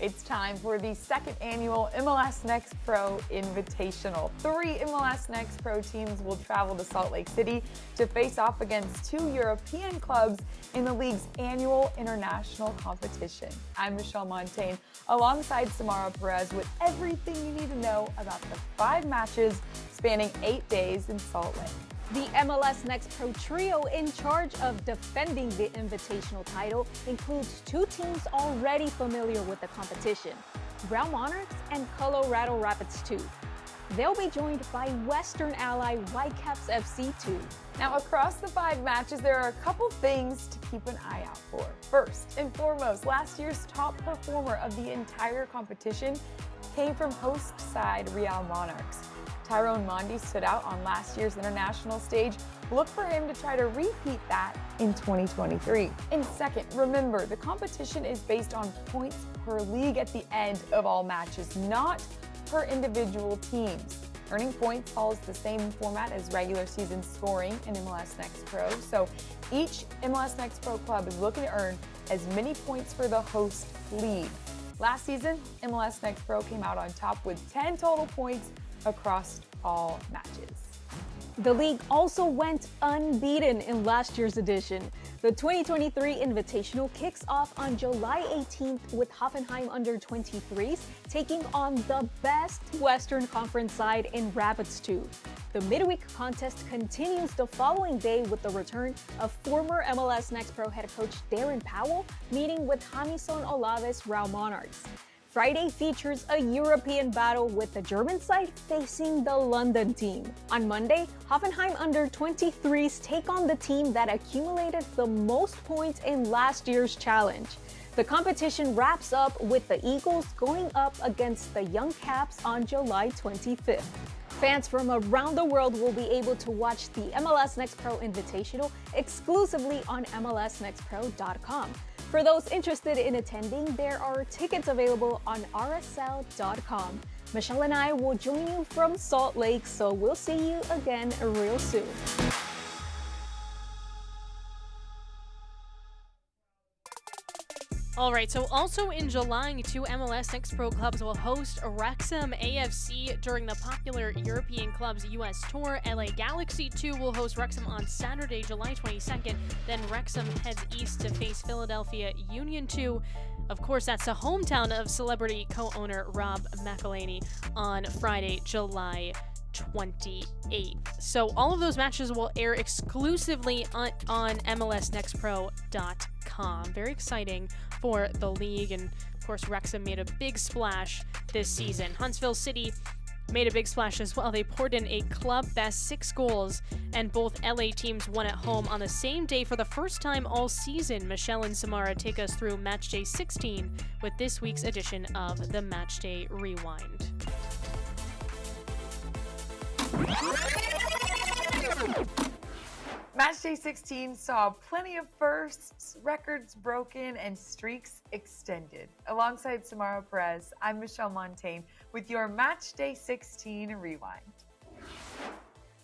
It's time for the second annual MLS Next Pro Invitational. 3 MLS Next Pro teams will travel to Salt Lake City to face off against 2 European clubs in the league's annual international competition. I'm Michelle Montaigne, alongside Samara Perez, with everything you need to know about the 5 matches spanning 8 days in Salt Lake. The MLS Next Pro trio in charge of defending the invitational title includes 2 teams already familiar with the competition, Real Monarchs and Colorado Rapids 2. They'll be joined by Western ally Whitecaps FC 2. Now, across the 5 matches, there are a couple things to keep an eye out for. First and foremost, last year's top performer of the entire competition came from host side Real Monarchs. Tyrone Mondi stood out on last year's international stage. Look for him to try to repeat that in 2023. And second, remember, the competition is based on points per league at the end of all matches, not per individual teams. Earning points follows the same format as regular season scoring in MLS Next Pro, so each MLS Next Pro club is looking to earn as many points for the host league. Last season, MLS Next Pro came out on top with 10 total points across all matches. The league also went unbeaten in last year's edition. The 2023 Invitational kicks off on July 18th with Hoffenheim under-23s taking on the best Western Conference side in Rapids 2. The midweek contest continues the following day with the return of former MLS Next Pro head coach Darren Powell meeting with Jamison Olave's Real Monarchs. Friday features a European battle with the German side facing the London team. On Monday, Hoffenheim under-23s take on the team that accumulated the most points in last year's challenge. The competition wraps up with the Eagles going up against the Young Caps on July 25th. Fans from around the world will be able to watch the MLS Next Pro Invitational exclusively on MLSNextPro.com. For those interested in attending, there are tickets available on rsl.com. Michelle and I will join you from Salt Lake, so we'll see you again real soon. All right, so also in July, 2 MLS Next Pro clubs will host Wrexham AFC during the popular European club's U.S. tour. LA Galaxy 2 will host Wrexham on Saturday, July 22nd. Then Wrexham heads east to face Philadelphia Union 2. Of course, that's the hometown of celebrity co-owner Rob McElhaney on Friday, July 28th. So all of those matches will air exclusively on MLSNextPro.com. Very exciting for the league, and of course Wrexham made a big splash this season. Huntsville City made a big splash as well. They poured in a club best 6 goals, and both LA teams won at home on the same day for the first time all season. Michelle and Samara take us through Matchday 16 with this week's edition of the Matchday Rewind. Matchday 16 saw plenty of firsts, records broken, and streaks extended. Alongside Samara Perez, I'm Michelle Montaigne with your Matchday 16 Rewind.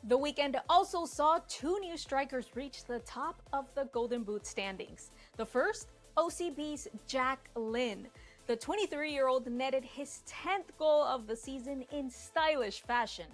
The weekend also saw 2 new strikers reach the top of the Golden Boot standings. The first, OCB's Jack Lynn. The 23-year-old netted his 10th goal of the season in stylish fashion.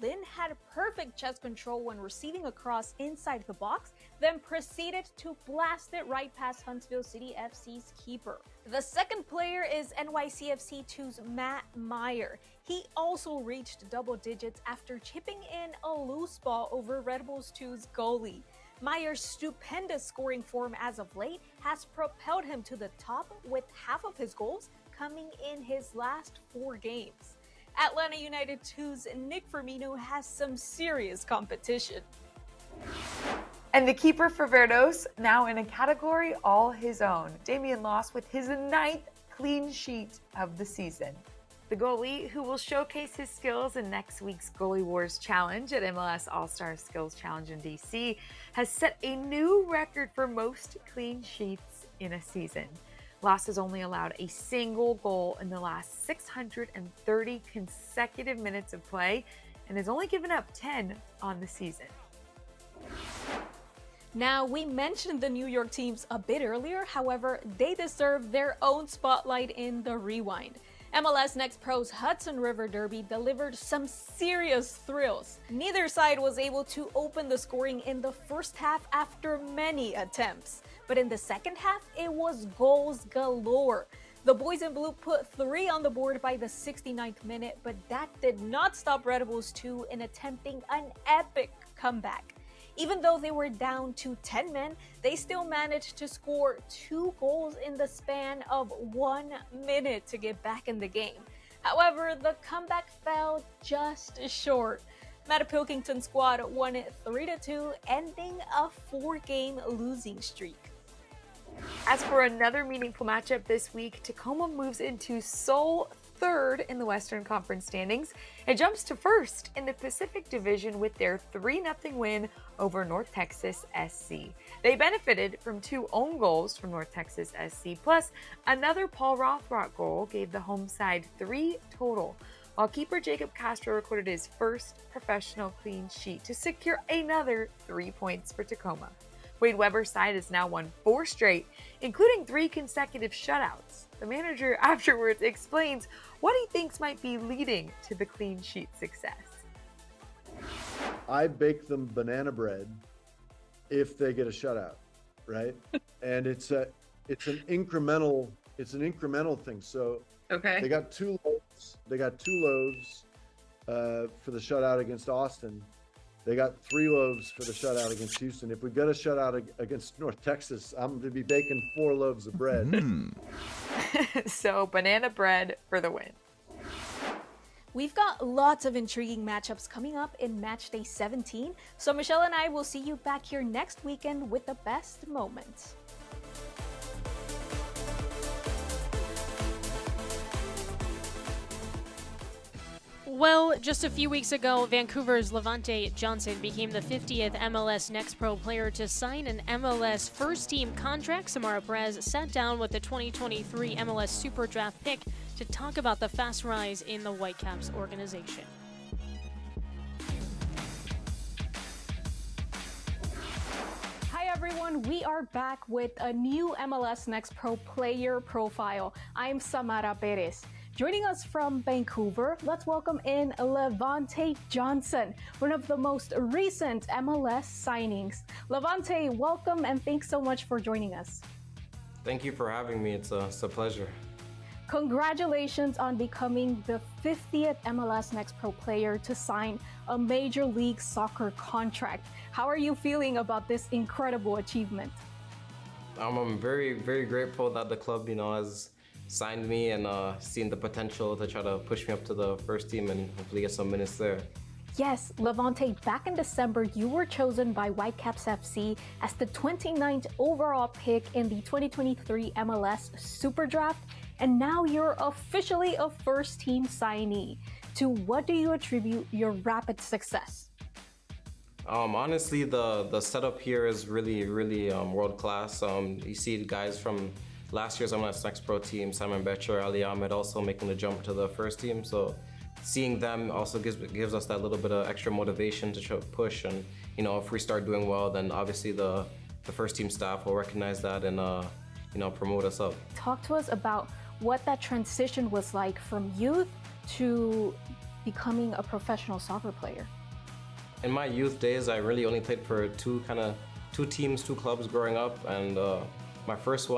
Lynn had perfect chest control when receiving a cross inside the box, then proceeded to blast it right past Huntsville City FC's keeper. The second player is NYCFC 2's Matt Meyer. He also reached double digits after chipping in a loose ball over Red Bulls 2's goalie. Meyer's stupendous scoring form as of late has propelled him to the top, with half of his goals coming in his last 4 games. Atlanta United 2's Nick Firmino has some serious competition. And the keeper for Verdos, now in a category all his own. Damian Loss with his 9th clean sheet of the season. The goalie, who will showcase his skills in next week's Goalie Wars Challenge at MLS All-Star Skills Challenge in DC, has set a new record for most clean sheets in a season. Loss has only allowed a single goal in the last 630 consecutive minutes of play and has only given up 10 on the season. Now, we mentioned the New York teams a bit earlier, however, they deserve their own spotlight in the rewind. MLS Next Pro's Hudson River Derby delivered some serious thrills. Neither side was able to open the scoring in the first half after many attempts. But in the second half, it was goals galore. The boys in blue put 3 on the board by the 69th minute, but that did not stop Red Bulls 2 in attempting an epic comeback. Even though they were down to 10 men, they still managed to score 2 goals in the span of 1 minute to get back in the game. However, the comeback fell just short. Matt Pilkington's squad won it 3-2, ending a 4-game losing streak. As for another meaningful matchup this week, Tacoma moves into sole 3rd in the Western Conference standings. It jumps to 1st in the Pacific Division with their 3-0 win over North Texas SC. They benefited from 2 own goals from North Texas SC, plus another Paul Rothrock goal gave the home side 3 total, while keeper Jacob Castro recorded his first professional clean sheet to secure another 3 points for Tacoma. Wade Weber's side has now won 4 straight, including 3 consecutive shutouts. The manager afterwards explains what he thinks might be leading to the clean sheet success. I bake them banana bread if they get a shutout, right? And it's an incremental thing. So Okay. they got 2 loaves. They got 2 loaves for the shutout against Austin. They got 3 loaves for the shutout against Houston. If we get a shutout against North Texas, I'm going to be baking 4 loaves of bread. So banana bread for the win. We've got lots of intriguing matchups coming up in match day 17, so Michelle and I will see you back here next weekend with the best moments. Well, just a few weeks ago, Vancouver's Levante Johnson became the 50th MLS Next Pro player to sign an MLS first-team contract. Samara Perez sat down with the 2023 MLS Super Draft pick to talk about the fast rise in the Whitecaps organization. Hi everyone, we are back with a new MLS Next Pro player profile. I'm Samara Perez. Joining us from Vancouver, let's welcome in Levante Johnson, one of the most recent MLS signings. Levante, welcome and thanks so much for joining us. Thank you for having me. It's a pleasure. Congratulations on becoming the 50th MLS Next Pro player to sign a Major League Soccer contract. How are you feeling about this incredible achievement? I'm very, very grateful that the club, has signed me and seen the potential to try to push me up to the first team and hopefully get some minutes there. Yes, Levante, back in December, you were chosen by Whitecaps FC as the 29th overall pick in the 2023 MLS Super Draft, and now you're officially a first-team signee. To what do you attribute your rapid success? Honestly, the setup here is really, really world-class. You see guys from last year's MLS Next Pro team, Simon Betcher, Ali Ahmed, also making the jump to the first team. So seeing them also gives us that little bit of extra motivation to try to push. And if we start doing well, then obviously the first team staff will recognize that and promote us up. Talk to us about what that transition was like from youth to becoming a professional soccer player. In my youth days, I really only played for two teams, 2 clubs growing up, and my first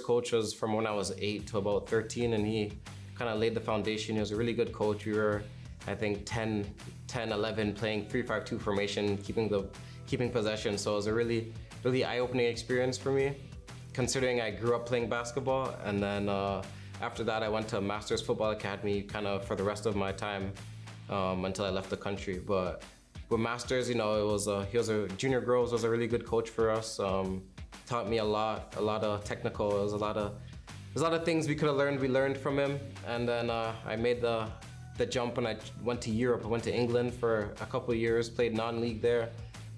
coach was from when I was 8 to about 13, and he kind of laid the foundation. He was a really good coach. We were, I think, 10, 11, playing 3-5-2 formation, keeping possession. So it was a really, really eye-opening experience for me, considering I grew up playing basketball. And then after that, I went to Masters Football Academy kind of for the rest of my time until I left the country. But with Masters, you know, he was a junior girls was a really good coach for us. Taught me a lot of technical. There's a lot of things we could have learned. We learned from him, and then I made the jump and I went to Europe. I went to England for a couple of years, played non-league there.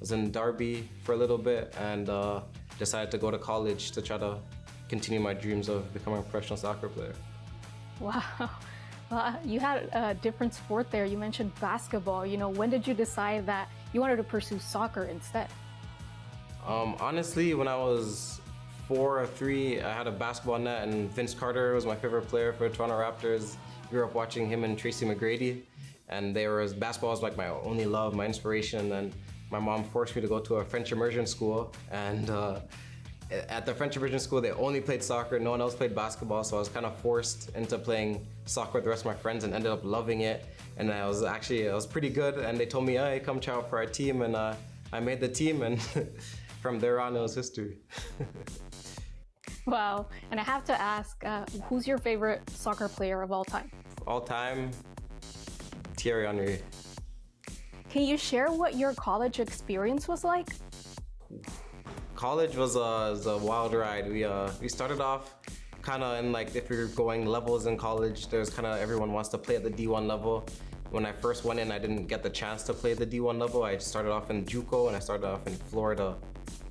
Was in Derby for a little bit, and decided to go to college to try to continue my dreams of becoming a professional soccer player. Wow. Well, you had a different sport there. You mentioned basketball. You know, when did you decide that you wanted to pursue soccer instead? Honestly, when I was 4 or 3, I had a basketball net, and Vince Carter was my favorite player for the Toronto Raptors. Grew up watching him and Tracy McGrady, and basketball was like my only love, my inspiration. And my mom forced me to go to a French immersion school, and at the French immersion school, they only played soccer. No one else played basketball, so I was kind of forced into playing soccer with the rest of my friends and ended up loving it. And I was pretty good, and they told me, hey, come try out for our team, and I made the team, and from there on, it was history. Wow. And I have to ask, who's your favorite soccer player of all time? All time, Thierry Henry. Can you share what your college experience was like? College was a wild ride. We started off kind of in, like, if you're going levels in college, there's kind of everyone wants to play at the D1 level. When I first went in, I didn't get the chance to play at the D1 level. I started off in JUCO, and I started off in Florida.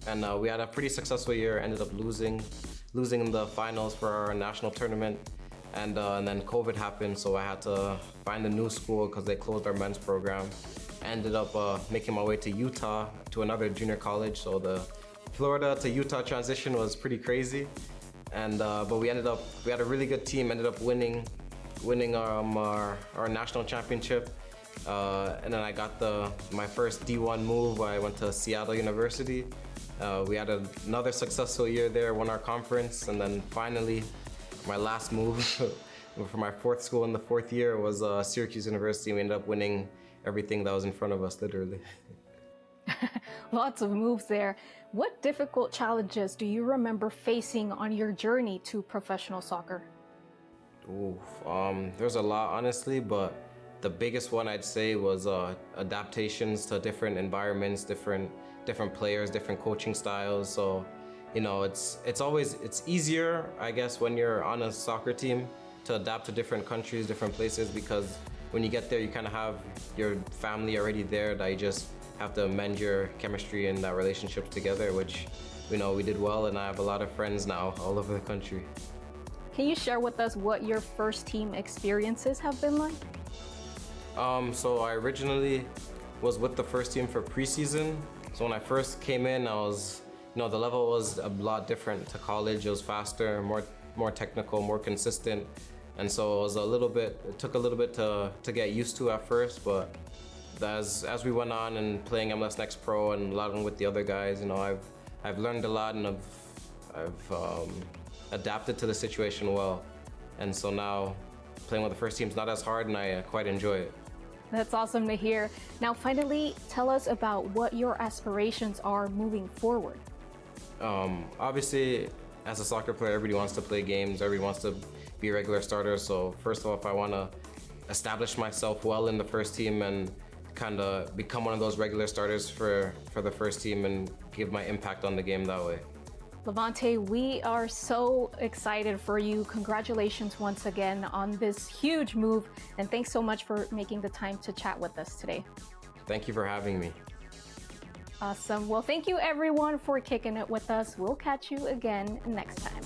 And we had a pretty successful year, ended up losing in the finals for our national tournament. And then COVID happened, so I had to find a new school because they closed our men's program. I ended up making my way to Utah, to another junior college. So the Florida to Utah transition was pretty crazy. And but we had a really good team, ended up winning our national championship. And then I got my first D1 move. I went to Seattle University. We had another successful year there, won our conference, and then finally, my last move for my 4th school in the 4th year was Syracuse University. We ended up winning everything that was in front of us, literally. Lots of moves there. What difficult challenges do you remember facing on your journey to professional soccer? Ooh, there's a lot, honestly, but the biggest one I'd say was adaptations to different environments, different players, different coaching styles. So, you know, it's easier, I guess, when you're on a soccer team to adapt to different countries, different places, because when you get there, you kind of have your family already there that you just have to amend your chemistry and that relationship together, which, you know, we did well, and I have a lot of friends now all over the country. Can you share with us what your first team experiences have been like? So I originally was with the first team for preseason. So when I first came in, I was, you know, the level was a lot different to college. It was faster, more technical, more consistent. And so it took a little bit to get used to at first, but as we went on and playing MLS Next Pro and a lot with the other guys, you know, I've learned a lot, and I've adapted to the situation well. And so now playing with the first team is not as hard, and I quite enjoy it. That's awesome to hear. Now, finally, tell us about what your aspirations are moving forward. Obviously, as a soccer player, everybody wants to play games, everybody wants to be a regular starter. So first of all, if I want to establish myself well in the first team and kind of become one of those regular starters for the first team and give my impact on the game that way. Levante, we are so excited for you. Congratulations once again on this huge move, and thanks so much for making the time to chat with us today. Thank you for having me. Awesome. Well, thank you everyone for kicking it with us. We'll catch you again next time.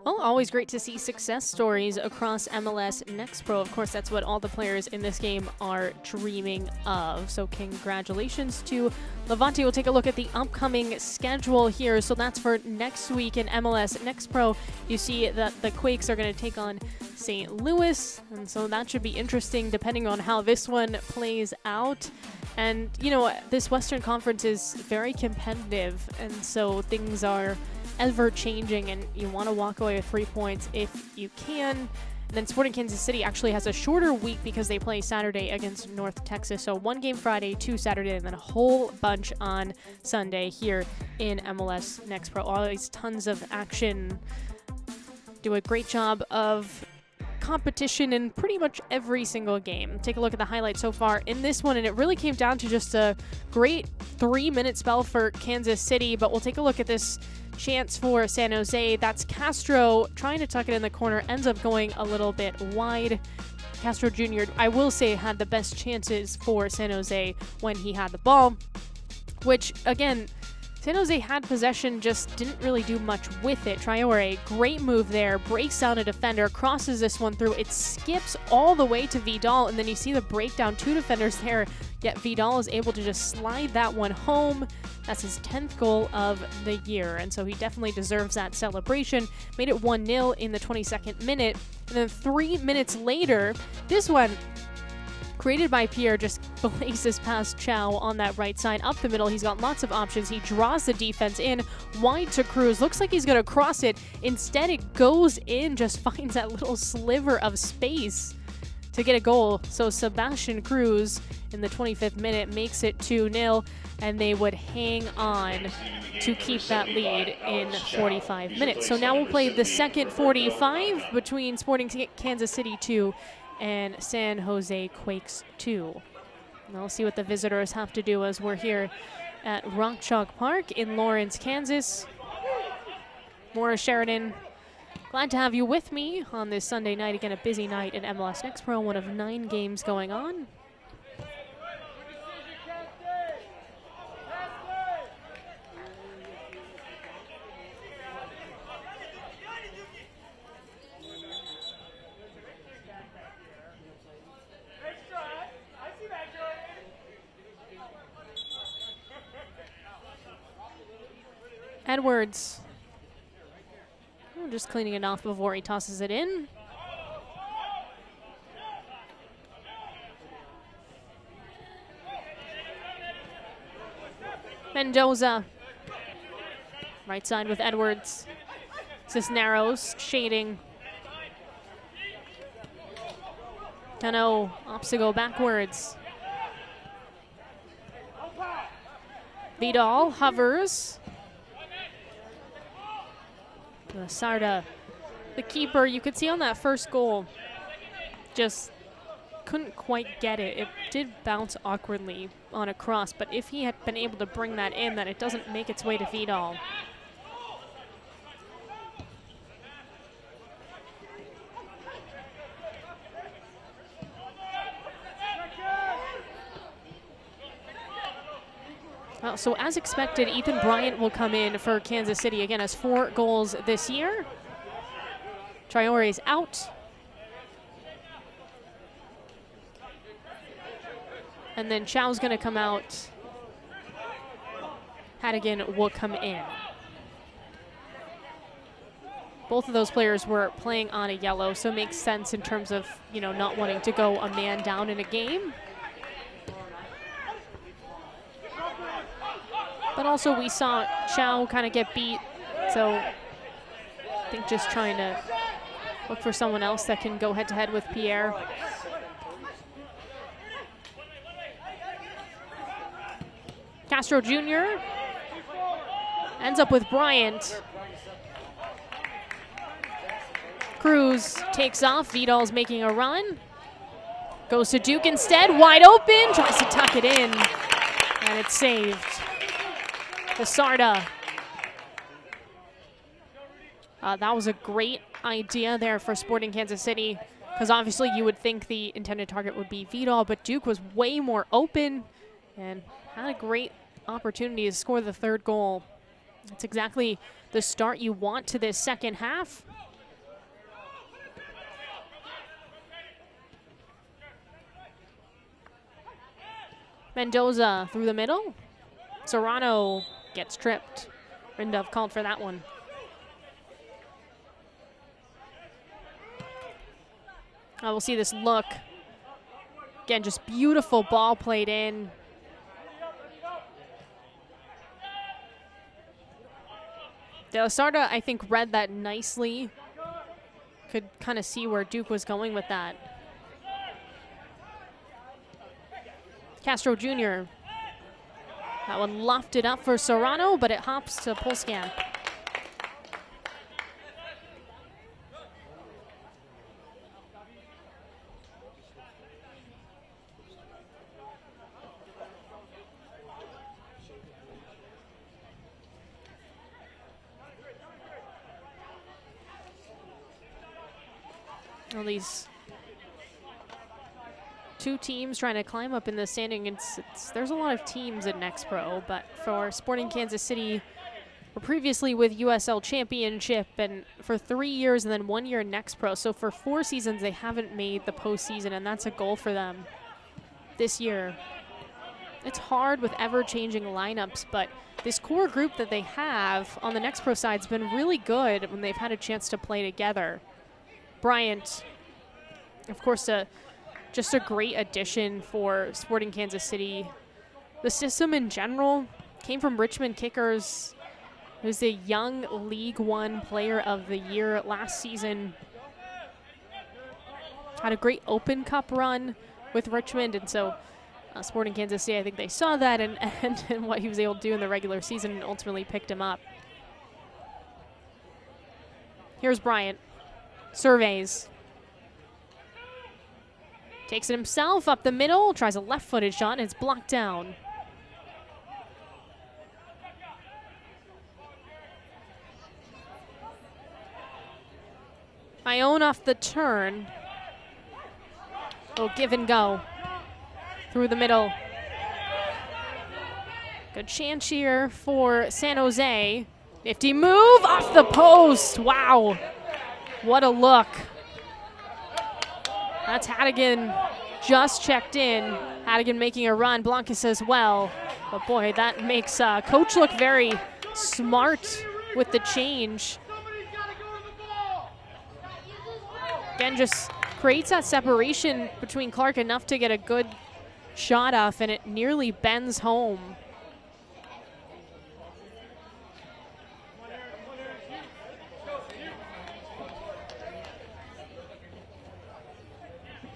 Well, always great to see success stories across MLS Next Pro. Of course, that's what all the players in this game are dreaming of. So congratulations to Levante. We'll take a look at the upcoming schedule here. So that's for next week in MLS Next Pro. You see that the Quakes are going to take on St. Louis. And so that should be interesting depending on how this one plays out. And, you know, this Western Conference is very competitive. And so things are ever changing, and you want to walk away with 3 points if you can. And then Sporting Kansas City actually has a shorter week because they play Saturday against North Texas. So 1 game Friday, 2 Saturday, and then a whole bunch on Sunday here in MLS Next Pro. Always tons of action. Do a great job of competition in pretty much every single game. Take a look at the highlights so far in this one, and it really came down to just a great 3-minute spell for Kansas City, but we'll take a look at this chance for San Jose. That's Castro trying to tuck it in the corner, ends up going a little bit wide. Castro Jr., I will say, had the best chances for San Jose when he had the ball, which, again, San Jose had possession, just didn't really do much with it. Traore, great move there, breaks down a defender, crosses this one through. It skips all the way to Vidal, and then you see the breakdown, 2 defenders there, yet Vidal is able to just slide that one home. That's his 10th goal of the year, and so he definitely deserves that celebration. Made it 1-0 in the 22nd minute, and then 3 minutes later, this one, created by Pierre, just blazes past Chow on that right side. Up the middle, he's got lots of options. He draws the defense in, wide to Cruz. Looks like he's going to cross it. Instead, it goes in, just finds that little sliver of space to get a goal. So Sebastian Cruz, in the 25th minute, makes it 2-0, and they would hang on to keep that lead in 45 minutes. So now we'll play the second 45 between Sporting Kansas City 2 and San Jose Quakes 2. And we'll see what the visitors have to do as we're here at Rock Chalk Park in Lawrence, Kansas. Maura Sheridan, glad to have you with me on this Sunday night. Again, a busy night in MLS Next Pro, one of 9 games going on. Edwards, just cleaning it off before he tosses it in. Mendoza, right side with Edwards. Cisneros shading. Cano opts to go backwards. Vidal hovers. Sarda, the keeper, you could see on that first goal, just couldn't quite get it. It did bounce awkwardly on a cross, but if he had been able to bring that in, then it doesn't make its way to Vidal. Well, so as expected, Ethan Bryant will come in for Kansas City. Again, has 4 goals this year. Traore's out. And then Chow's going to come out. Hadigan will come in. Both of those players were playing on a yellow, so it makes sense in terms of, not wanting to go a man down in a game. But also we saw Chow kind of get beat, so I think just trying to look for someone else that can go head-to-head with Pierre. Castro Jr. ends up with Bryant. Cruz takes off. Vidal's making a run. Goes to Duke instead. Wide open. Tries to tuck it in. And it's saved. Sarda. That was a great idea there for Sporting Kansas City, because obviously you would think the intended target would be Vidal, but Duke was way more open and had a great opportunity to score the 3rd goal. It's exactly the start you want to this second half. Mendoza through the middle. Serrano gets tripped. Rindov called for that one. We'll see this look. Again, just beautiful ball played in. De La Sarda, I think, read that nicely. Could kind of see where Duke was going with that. Castro Jr. That one lofted up for Serrano, but it hops to Polskamp. Well, these two teams trying to climb up in the standing. There's a lot of teams in Next Pro, but for Sporting Kansas City, we're previously with USL Championship and for 3 years and then 1 year in Next Pro. So for 4 seasons, they haven't made the postseason, and that's a goal for them this year. It's hard with ever-changing lineups, but this core group that they have on the Next Pro side has been really good when they've had a chance to play together. Bryant, of course, just a great addition for Sporting Kansas City. The system in general came from Richmond Kickers, who's a young League One Player of the Year last season. Had a great Open Cup run with Richmond, and so Sporting Kansas City, I think they saw that and what he was able to do in the regular season and ultimately picked him up. Here's Bryant. Surveys. Takes it himself up the middle, tries a left-footed shot, and it's blocked down. Ione off the turn. Oh, give and go. Through the middle. Good chance here for San Jose. Nifty move off the post. Wow. What a look. That's Hadigan just checked in. Hadigan making a run. Blancas as well. But boy, that makes coach look very smart with the change. Again, just creates that separation between Clark enough to get a good shot off, and it nearly bends home.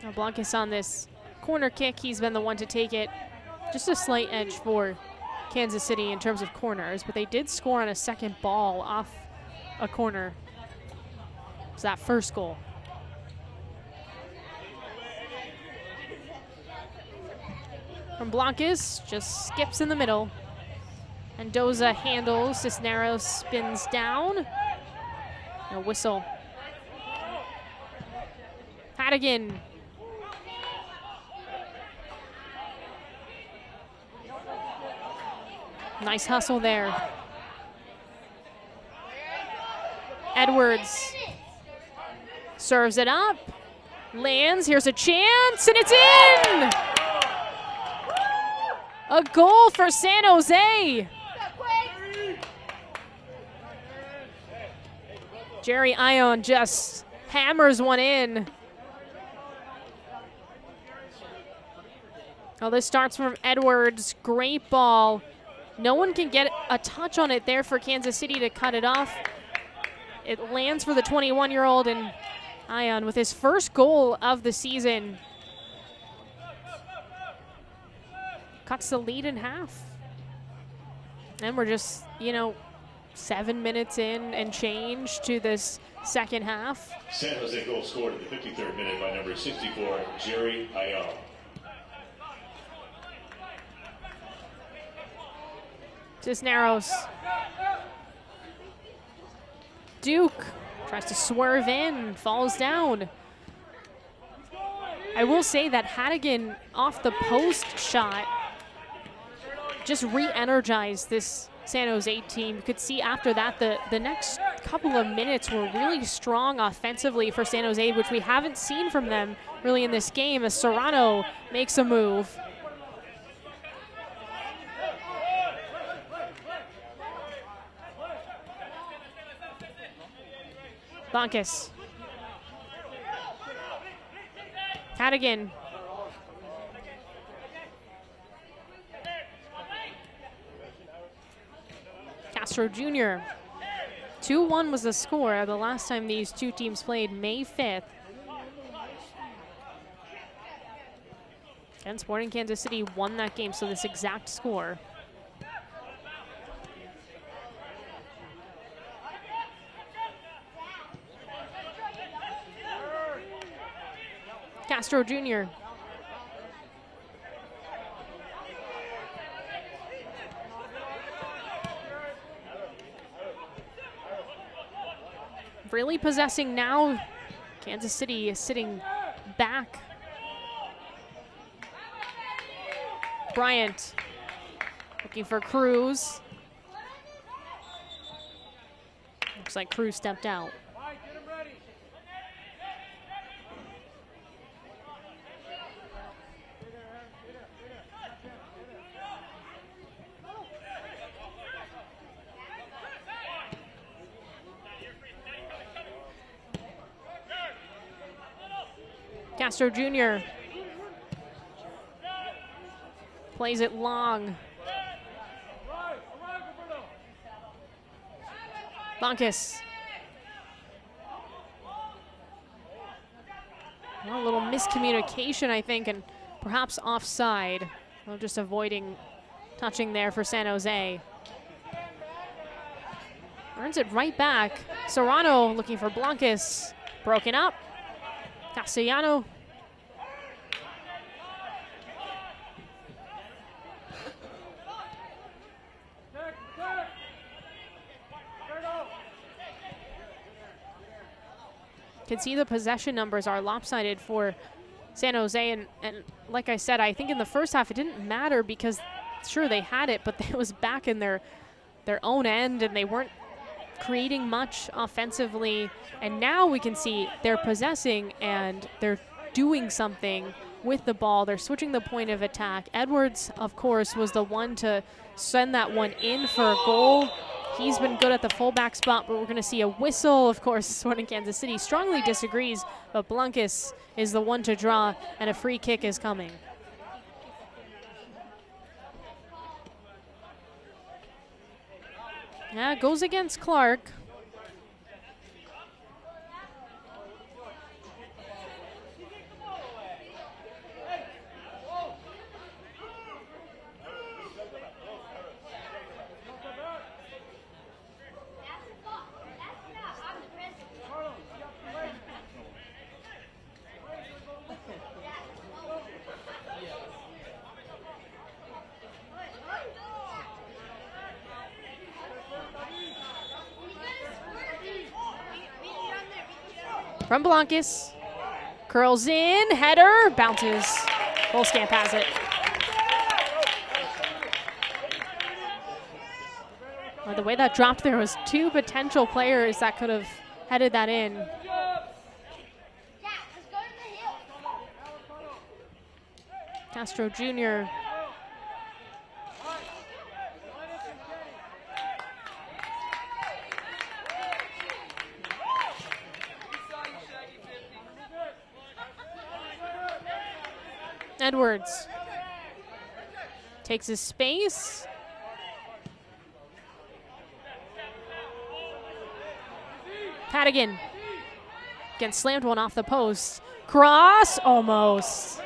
Now Blancas on this corner kick, he's been the one to take it. Just a slight edge for Kansas City in terms of corners, but they did score on a second ball off a corner. It's that first goal. From Blancas, just skips in the middle. Mendoza handles, Cisneros spins down. A whistle. Hadigan. Nice hustle there. Edwards serves it up. Lands, here's a chance, and it's in! A goal for San Jose. Jerry Ione just hammers one in. Oh, this starts from Edwards. Great ball. No one can get a touch on it there for Kansas City to cut it off. It lands for the 21-year-old, and Ione with his first goal of the season cuts the lead in half. And we're just, 7 minutes in and change to this second half. San Jose goal scored in the 53rd minute by number 64, Jerry Ione. Cisneros. Duke tries to swerve in, falls down. I will say that Hadigan off the post shot just re-energized this San Jose team. You could see after that the next couple of minutes were really strong offensively for San Jose, which we haven't seen from them really in this game, as Serrano makes a move. Blancas. Hadigan. Castro Jr. 2-1 was the score the last time these two teams played, May 5th. And Sporting Kansas City won that game, so this exact score. Castro Jr. Really possessing now Kansas City is sitting back. Bryant looking for Cruz. Looks like Cruz stepped out. Castro Jr. plays it long. Blancas. Well, a little miscommunication, I think, and perhaps offside. Well, just avoiding touching there for San Jose. Earns it right back. Serrano looking for Blancas. Broken up. Castellano. Can see the possession numbers are lopsided for San Jose, and like I said, I think in the first half it didn't matter because sure they had it, but it was back in their own end and they weren't creating much offensively. And now we can see they're possessing and they're doing something with the ball. They're switching the point of attack. Edwards, of course, was the one to send that one in for a goal. He's been good at the fullback spot, but we're going to see a whistle. Of course, Sporting Kansas City strongly disagrees, but Blancas is the one to draw, and a free kick is coming. Yeah, goes against Clark. From Blancas, curls in, header, bounces. Volskamp has it. Well, the way that dropped, there was two potential players that could have headed that in. Castro Jr. Edwards takes his space. Padigan gets slammed one off the post. Cross, almost.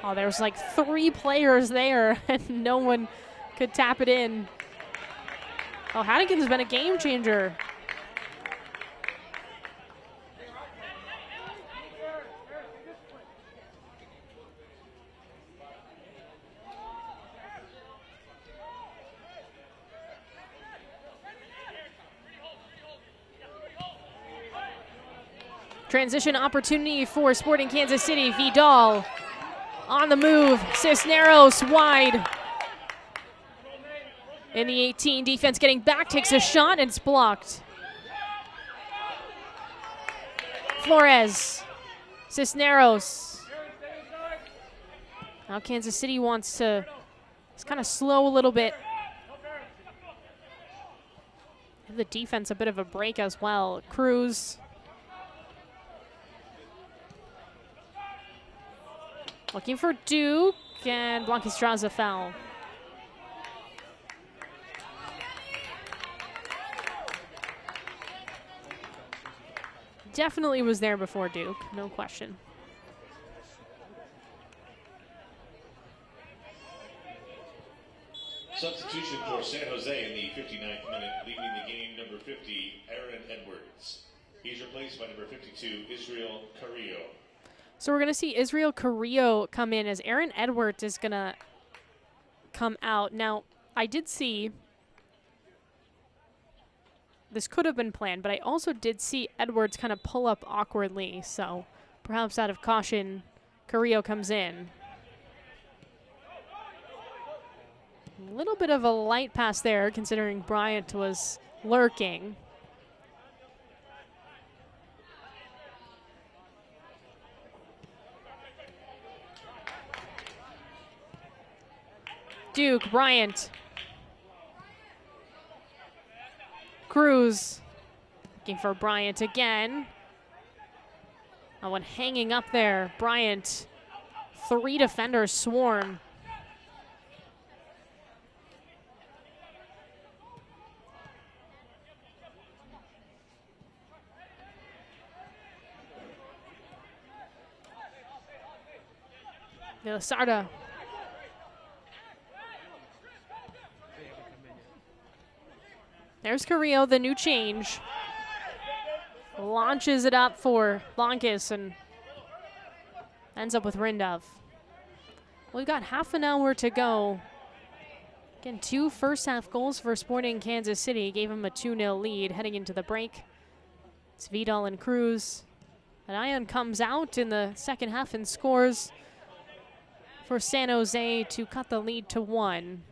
Oh, there's like three players there and no one could tap it in. Oh, Hadigan's been a game changer. Transition opportunity for Sporting Kansas City. Vidal on the move. Cisneros wide. In the 18, defense getting back, takes a shot, and it's blocked. Flores. Cisneros. Now Kansas City wants to, it's kind of slow a little bit. Give the defense a bit of a break as well. Cruz. Looking for Duke, and Blancas draws a foul. Definitely was there before Duke, no question. Substitution for San Jose in the 59th minute, leaving the game, number 50, Aaron Edwards. He's replaced by number 52, Israel Carrillo. So we're going to see Israel Carrillo come in as Aaron Edwards is going to come out. Now, I did see this could have been planned, but I also did see Edwards kind of pull up awkwardly, so perhaps out of caution, Carrillo comes in. A little bit of a light pass there, considering Bryant was lurking. Duke, Bryant. Cruz looking for Bryant again. That one hanging up there. Bryant, 3 defenders swarm. Villasarda. There's Carrillo, the new change. Launches it up for Lonkus and ends up with Rindov. We've got half an hour to go. Again, 2 first-half goals for Sporting Kansas City. Gave him a 2-0 lead heading into the break. It's Vidal and Cruz. And Ion comes out in the second half and scores for San Jose to cut the lead to 1.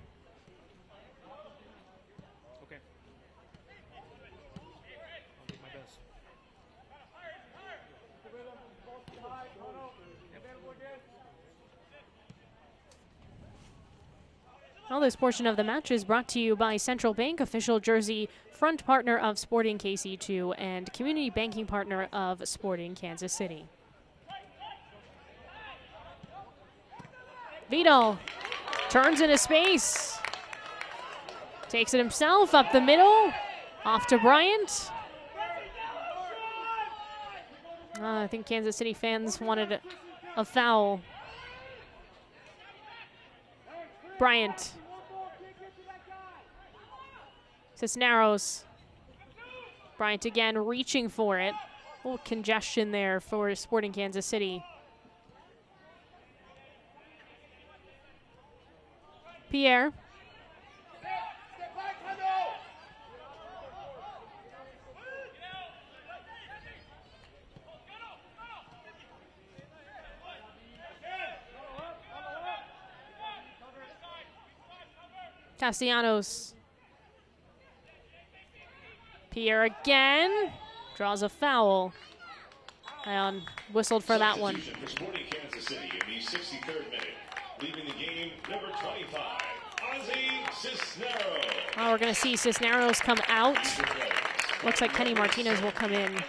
Well, this portion of the match is brought to you by Central Bank, official jersey front partner of Sporting KC2 and community banking partner of Sporting Kansas City. Vidal turns into space. Takes it himself up the middle. Off to Bryant. I think Kansas City fans wanted a foul. Bryant. Cisneros. Bryant again reaching for it. A little congestion there for Sporting Kansas City. Pierre. Castellanos. Pierre again. Draws a foul. Ion whistled for that one. For Sporting Kansas City in the 63rd minute. Leaving the game, number 25, Ozzy Cisneros. Oh, we're going to see Cisneros come out. Looks like Kenny Martinez will come in.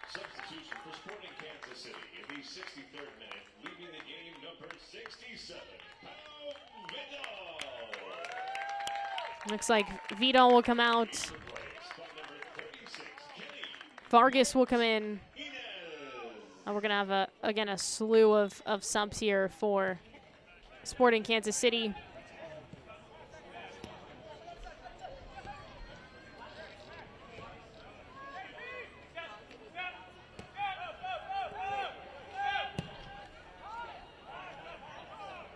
Substitution for Sporting Kansas City in the 63rd minute. Leaving the game, number 67, Pau Vidal. Looks like Vidal will come out. Vargas will come in. And we're going to have, again, a slew of subs here for Sporting Kansas City.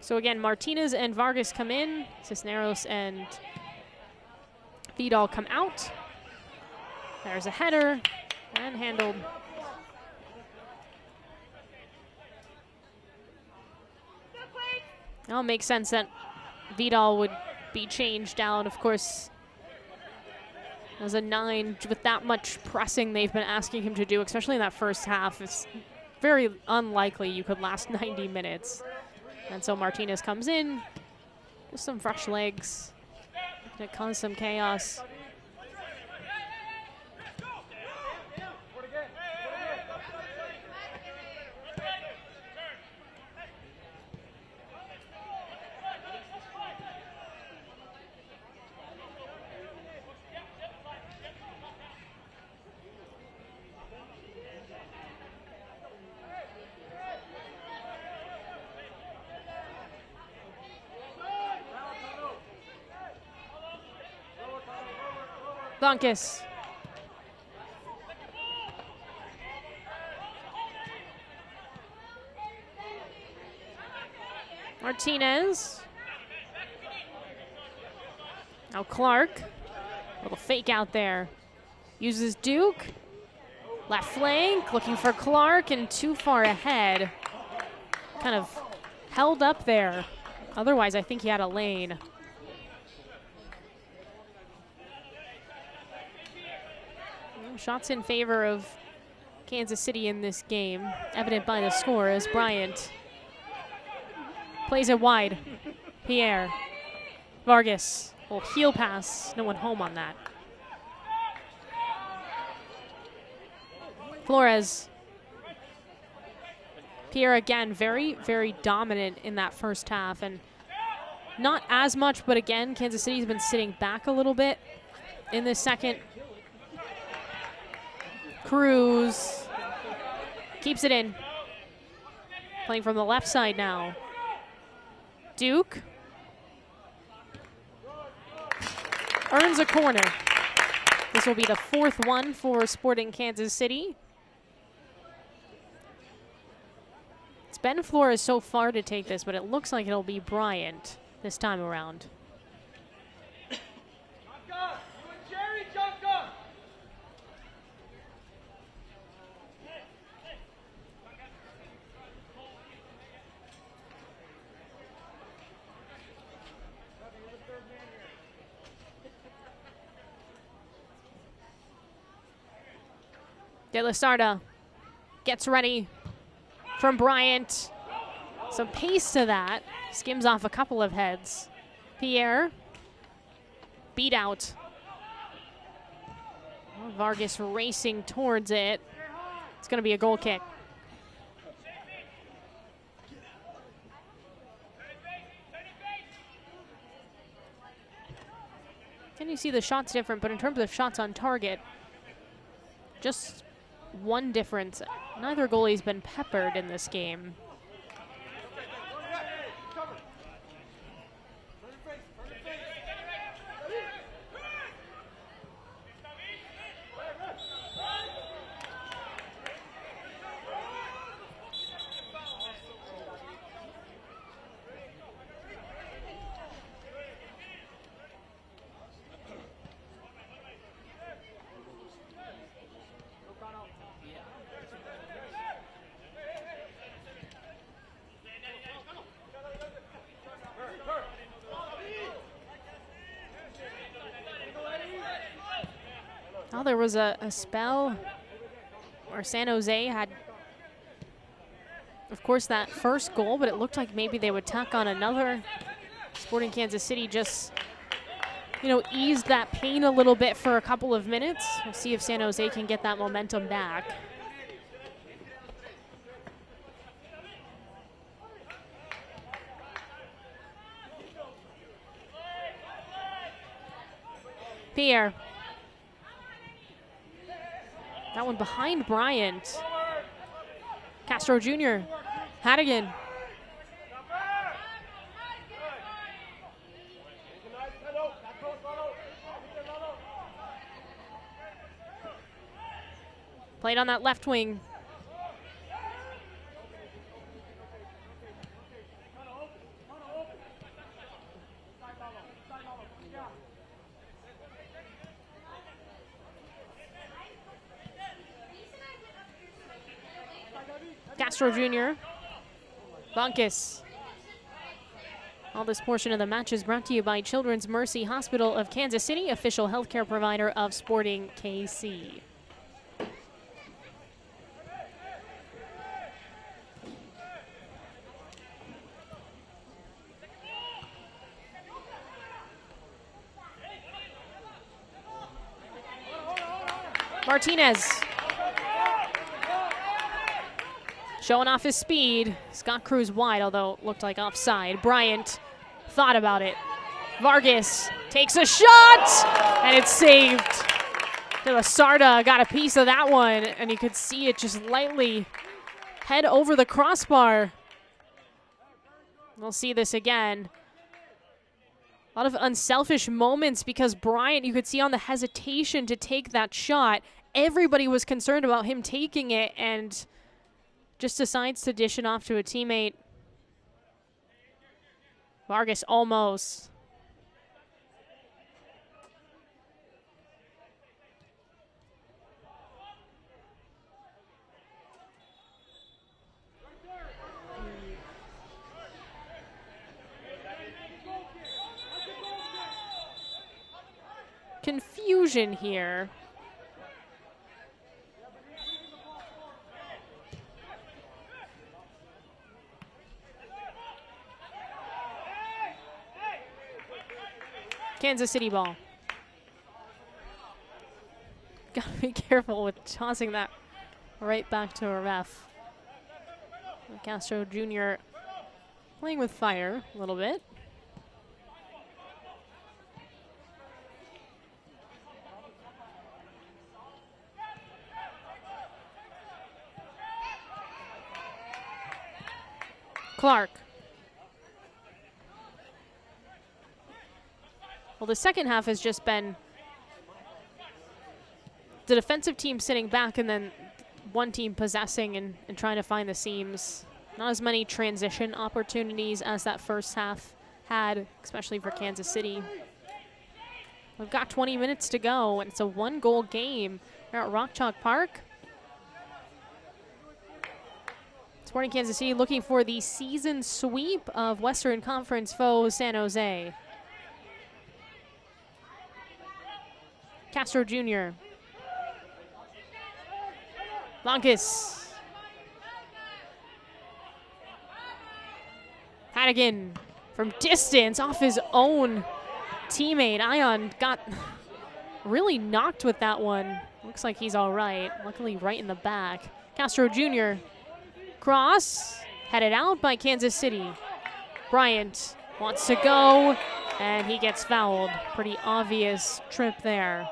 So again, Martinez and Vargas come in. Cisneros and Vidal come out. There's a header and handled. It'll make sense that Vidal would be changed down. Of course, as a 9, with that much pressing they've been asking him to do, especially in that first half, it's very unlikely you could last 90 minutes. And so Martinez comes in, just some fresh legs, to cause some chaos. Lonkus. Martinez. Now Clark, little fake out there. Uses Duke. Left flank, looking for Clark, and too far ahead. Kind of held up there. Otherwise, I think he had a lane. Shots in favor of Kansas City in this game, evident by the score as Bryant plays it wide. Pierre. Vargas. Well, heel pass. No one home on that. Flores. Pierre again, very, very dominant in that first half. And not as much, but again, Kansas City's been sitting back a little bit in this second. Cruz keeps it in. Playing from the left side now. Duke earns a corner. This will be the fourth one for Sporting Kansas City. It's been Flores so far to take this, but it looks like it'll be Bryant this time around. De La Sarda gets ready from Bryant. Some pace to that. Skims off a couple of heads. Pierre. Beat out. Vargas racing towards it. It's going to be a goal kick. Can you see the shots different, but in terms of shots on target, just one difference. Neither goalie's been peppered in this game. Well, there was a spell where San Jose had, of course, that first goal, but it looked like maybe they would tack on another. Sporting Kansas City just, eased that pain a little bit for a couple of minutes. We'll see if San Jose can get that momentum back. Pierre. That one behind Bryant. Castro Jr. Hannigan. Played on that left wing. Castro Jr. Bunkis. All this portion of the match is brought to you by Children's Mercy Hospital of Kansas City, official healthcare provider of Sporting KC. Martinez. Showing off his speed. Scott Cruz wide, although it looked like offside. Bryant thought about it. Vargas takes a shot, and it's saved. De La Sarda got a piece of that one, and you could see it just lightly head over the crossbar. We'll see this again. A lot of unselfish moments because Bryant, you could see on the hesitation to take that shot. Everybody was concerned about him taking it, and just decides to dish it off to a teammate. Vargas almost. confusion here. Kansas City ball. Gotta be careful with tossing that right back to a ref. Castro Jr. playing with fire a little bit. Clark. Well, the second half has just been the defensive team sitting back and then one team possessing and trying to find the seams. Not as many transition opportunities as that first half had, especially for Kansas City. We've got 20 minutes to go, and it's a 1-goal game here at Rock Chalk Park. Sporting Kansas City looking for the season sweep of Western Conference foe San Jose. Castro Jr. Lonkus. Hannigan from distance off his own teammate. Ion got really knocked with that one. Looks like he's all right. Luckily right in the back. Castro Jr. Cross. Headed out by Kansas City. Bryant wants to go, and he gets fouled. Pretty obvious trip there.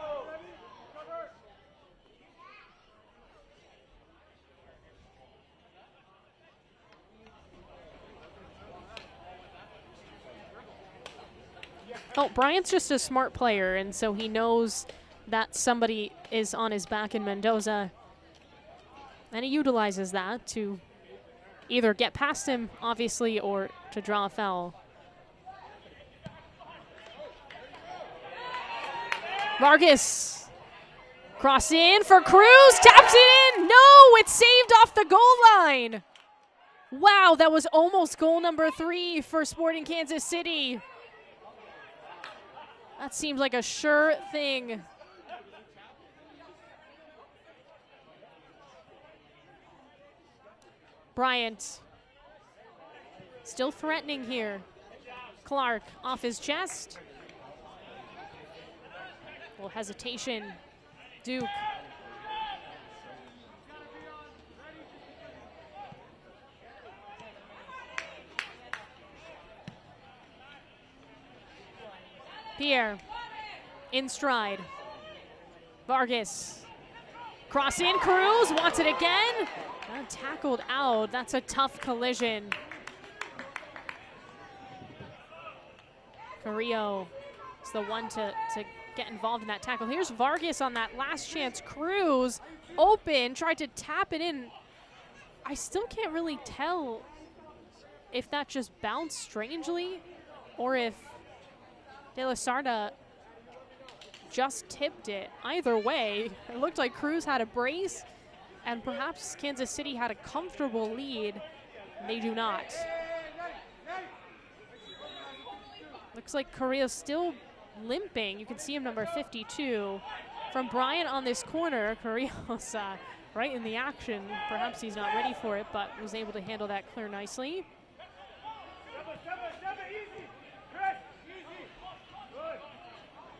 Oh, Bryant's just a smart player, and so he knows that somebody is on his back in Mendoza. And he utilizes that to either get past him, obviously, or to draw a foul. Vargas. Cross in for Cruz. Taps it in. No, it's saved off the goal line. Wow, that was almost goal number 3 for Sporting Kansas City. That seems like a sure thing. Bryant still threatening here. Clark off his chest. A little hesitation. Duke. Pierre in stride. Vargas. Cross in, Cruz wants it again. Tackled out. That's a tough collision. Carrillo is the one to get involved in that tackle. Here's Vargas on that last chance. Cruz open, tried to tap it in. I still can't really tell if that just bounced strangely or if De La Sarda just tipped it. Either way, it looked like Cruz had a brace and perhaps Kansas City had a comfortable lead. They do not. Looks like Carrillo's still limping. You can see him, number 52. From Bryant on this corner, Carrillo's right in the action. Perhaps he's not ready for it, but was able to handle that clear nicely.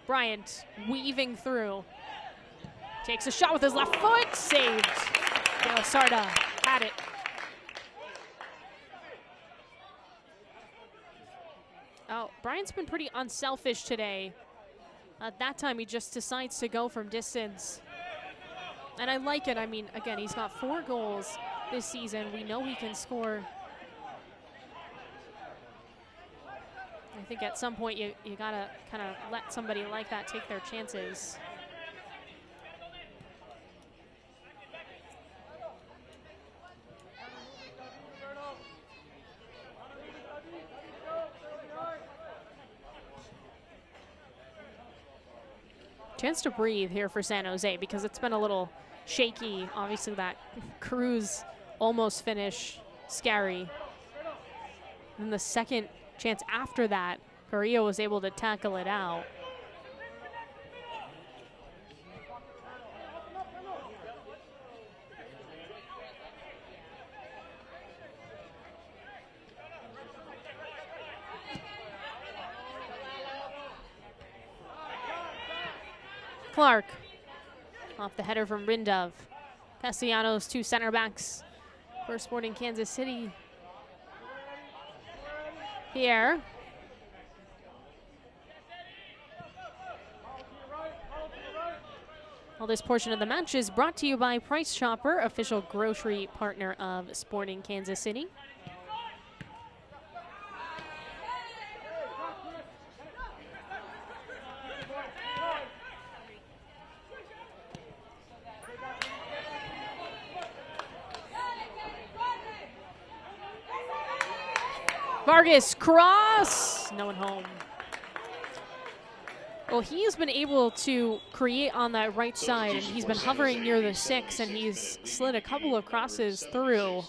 Bryant weaving through. Takes a shot with his left foot. Saved. De La Sarda had it. Oh, Bryant's been pretty unselfish today. At that time, he just decides to go from distance. And I like it. I mean, again, he's got 4 goals this season. We know he can score. I think at some point you gotta kind of let somebody like that take their chances. Chance to breathe here for San Jose because it's been a little shaky. Obviously that Cruz almost finish, scary. And the second chance after that, Carrillo was able to tackle it out. Clark off the header from Rindov. Castellanos, 2 center backs for Sporting Kansas City. Pierre. Well, this portion of the match is brought to you by Price Chopper, official grocery partner of Sporting Kansas City. Vargas, cross, no one home. Well, he has been able to create on that right side, and he's been hovering near the 6, and he's slid a couple of crosses through.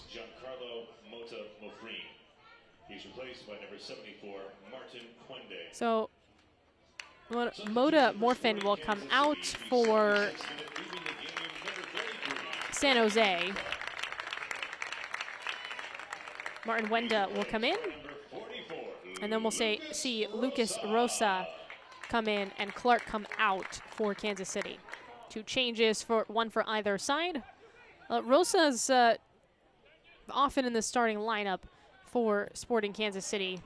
He's replaced by number 74, Martin Quende. So Mota Morfin will come out for San Jose. Martin Wenda will come in. And then we'll see Lucas Rosa come in and Clark come out for Kansas City. 2 changes, one for either side. Rosa's often in the starting lineup for Sporting Kansas City.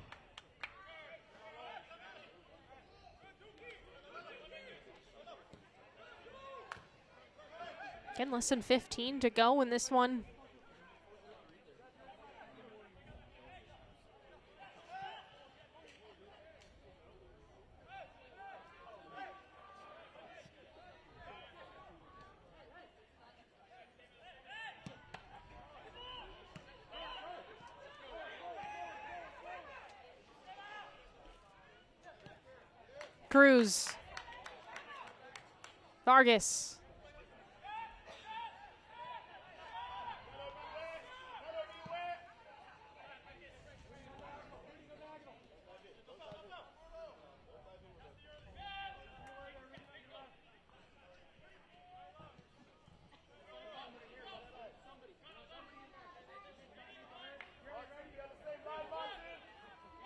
Again, less than 15 to go in this one. Cruz. Vargas.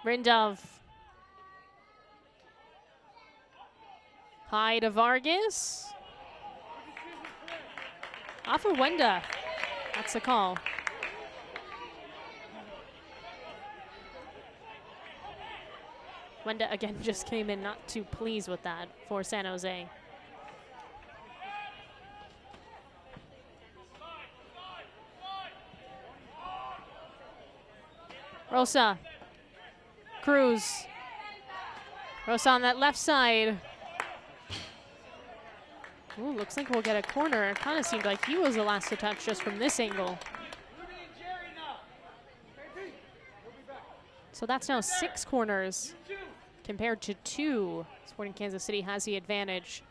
Rindov. High to Vargas. Off of Wenda. That's the call. Wenda again just came in not too pleased with that for San Jose. Rosa. Cruz. Rosa on that left side. Ooh, looks like we'll get a corner. It kind of seemed like he was the last to touch just from this angle. So that's now 6 corners compared to 2. Sporting Kansas City has the advantage.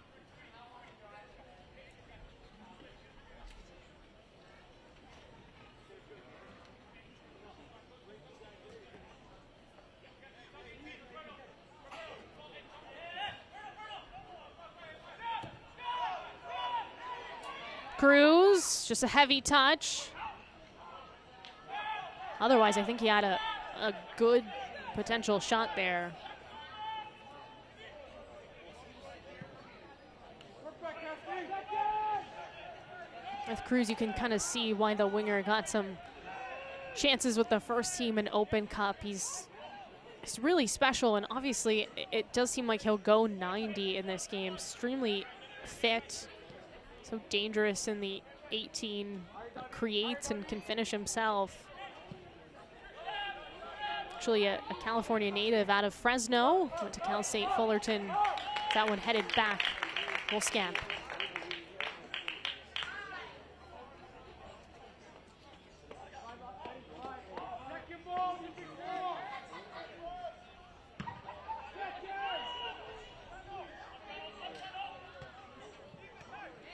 Cruz, just a heavy touch. Otherwise, I think he had a good potential shot there. With Cruz, you can kind of see why the winger got some chances with the first team in Open Cup. He's really special, and obviously it does seem like he'll go 90 in this game. Extremely fit. So dangerous in the 18, creates and can finish himself. Actually a California native out of Fresno, went to Cal State Fullerton. That one headed back, Wolfskamp.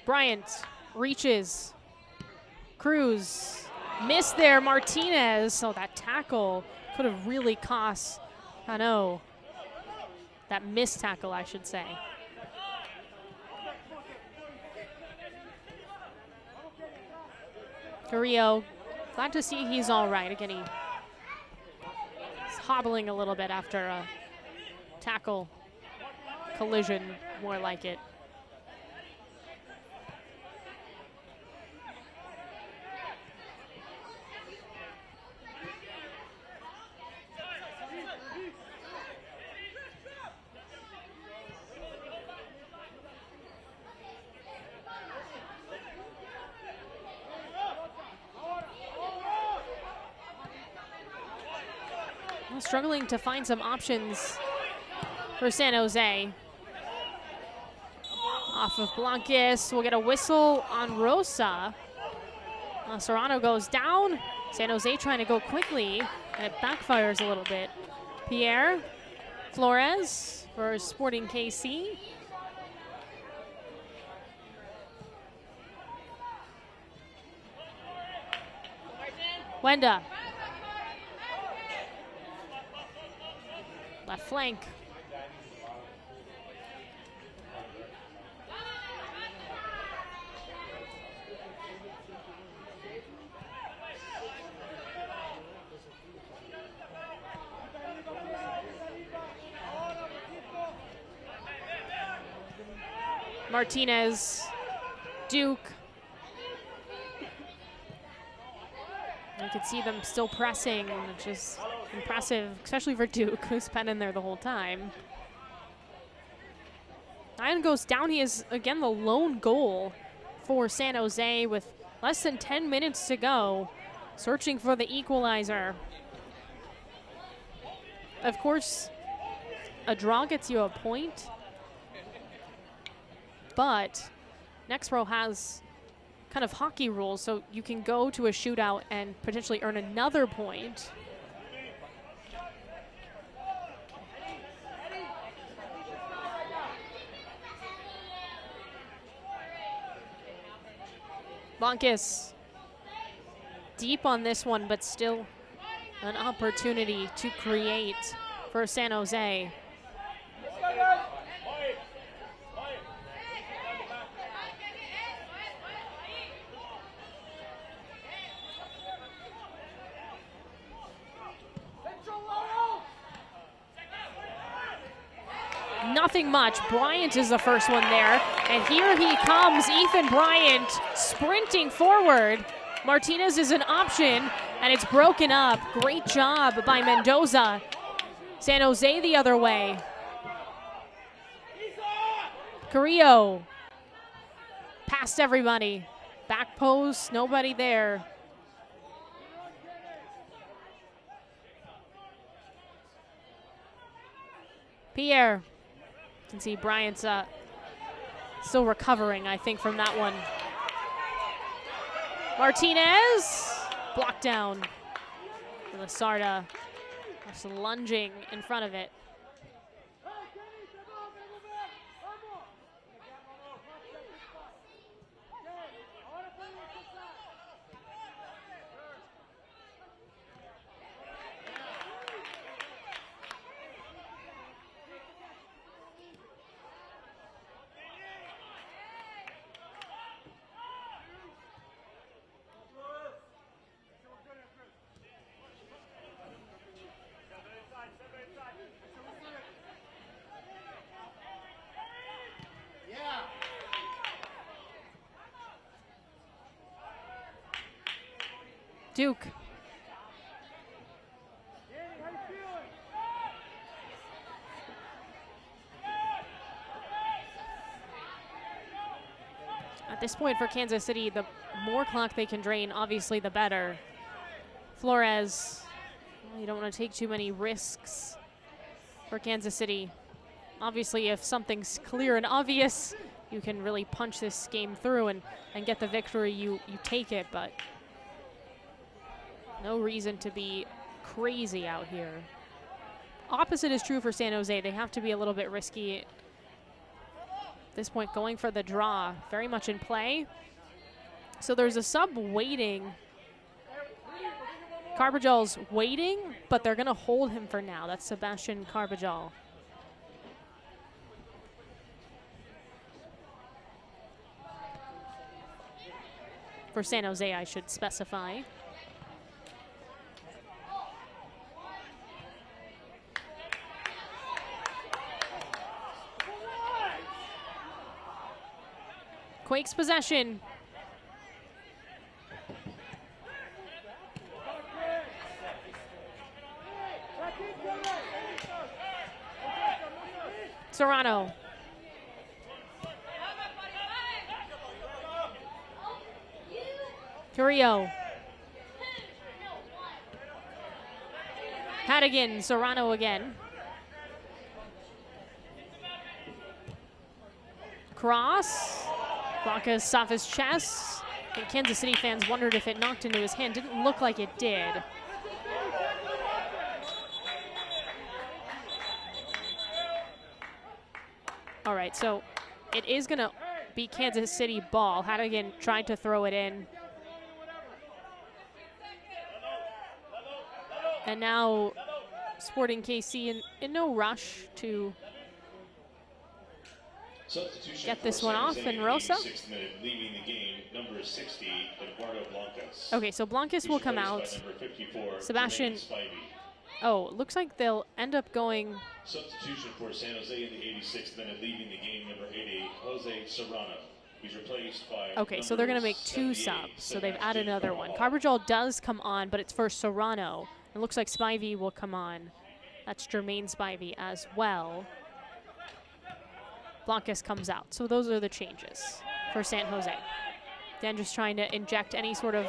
Bryant reaches. Cruz missed there. Martinez. So that tackle could have really cost Cano. That missed tackle, I should say. Carrillo, glad to see he's all right. Again, he's hobbling a little bit after a tackle collision, more like it. Well, struggling to find some options for San Jose. Off of Blancas, we'll get a whistle on Rosa. Serrano goes down. San Jose trying to go quickly, and it backfires a little bit. Pierre Flores for Sporting KC. Wenda. Left flank. Martinez, Duke. You can see them still pressing, which is impressive, especially for Duke, who's been in there the whole time. Ian goes down. He is, again, the lone goal for San Jose with less than 10 minutes to go, searching for the equalizer. Of course, a draw gets you a point, but Next Row has kind of hockey rules, so you can go to a shootout and potentially earn another point. Blancas deep on this one, but still an opportunity to create for San Jose. Nothing much. Bryant is the first one there. And here he comes, Ethan Bryant sprinting forward. Martinez is an option, and it's broken up. Great job by Mendoza. San Jose the other way. Carrillo past everybody. Back post, nobody there. Pierre. You can see Bryant's still recovering, I think, from that one. Martinez blocked down. Lasarda just lunging in front of it. Duke. At this point for Kansas City, the more clock they can drain, obviously the better. Flores, well, you don't want to take too many risks for Kansas City. Obviously, if something's clear and obvious, you can really punch this game through and get the victory, you take it, but no reason to be crazy out here. Opposite is true for San Jose. They have to be a little bit risky at this point, going for the draw. Very much in play. So there's a sub waiting. Carbajal's waiting, but they're going to hold him for now. That's Sebastian Carbajal. For San Jose, I should specify. Quakes possession. Serrano. Carrillo. Hadigan, Serrano again. Cross. Blancas off his chest. I think Kansas City fans wondered if it knocked into his hand. Didn't look like it did. All right, so it is going to be Kansas City ball. Hadigan tried to throw it in. And now Sporting KC in no rush to get this one off. And Rosa. Okay, so Blancas will come out. Sebastian. Oh, looks like they'll end up going. Substitution for San Jose in the 86th minute, leaving the game, number 88, Jose Serrano. He's replaced by. Okay, so they're going to make 2 subs. So they've added another one. Carbajal does come on, but it's for Serrano. It looks like Spivey will come on. That's Jermaine Spivey as well. Blancas comes out. So those are the changes for San Jose. Then just trying to inject any sort of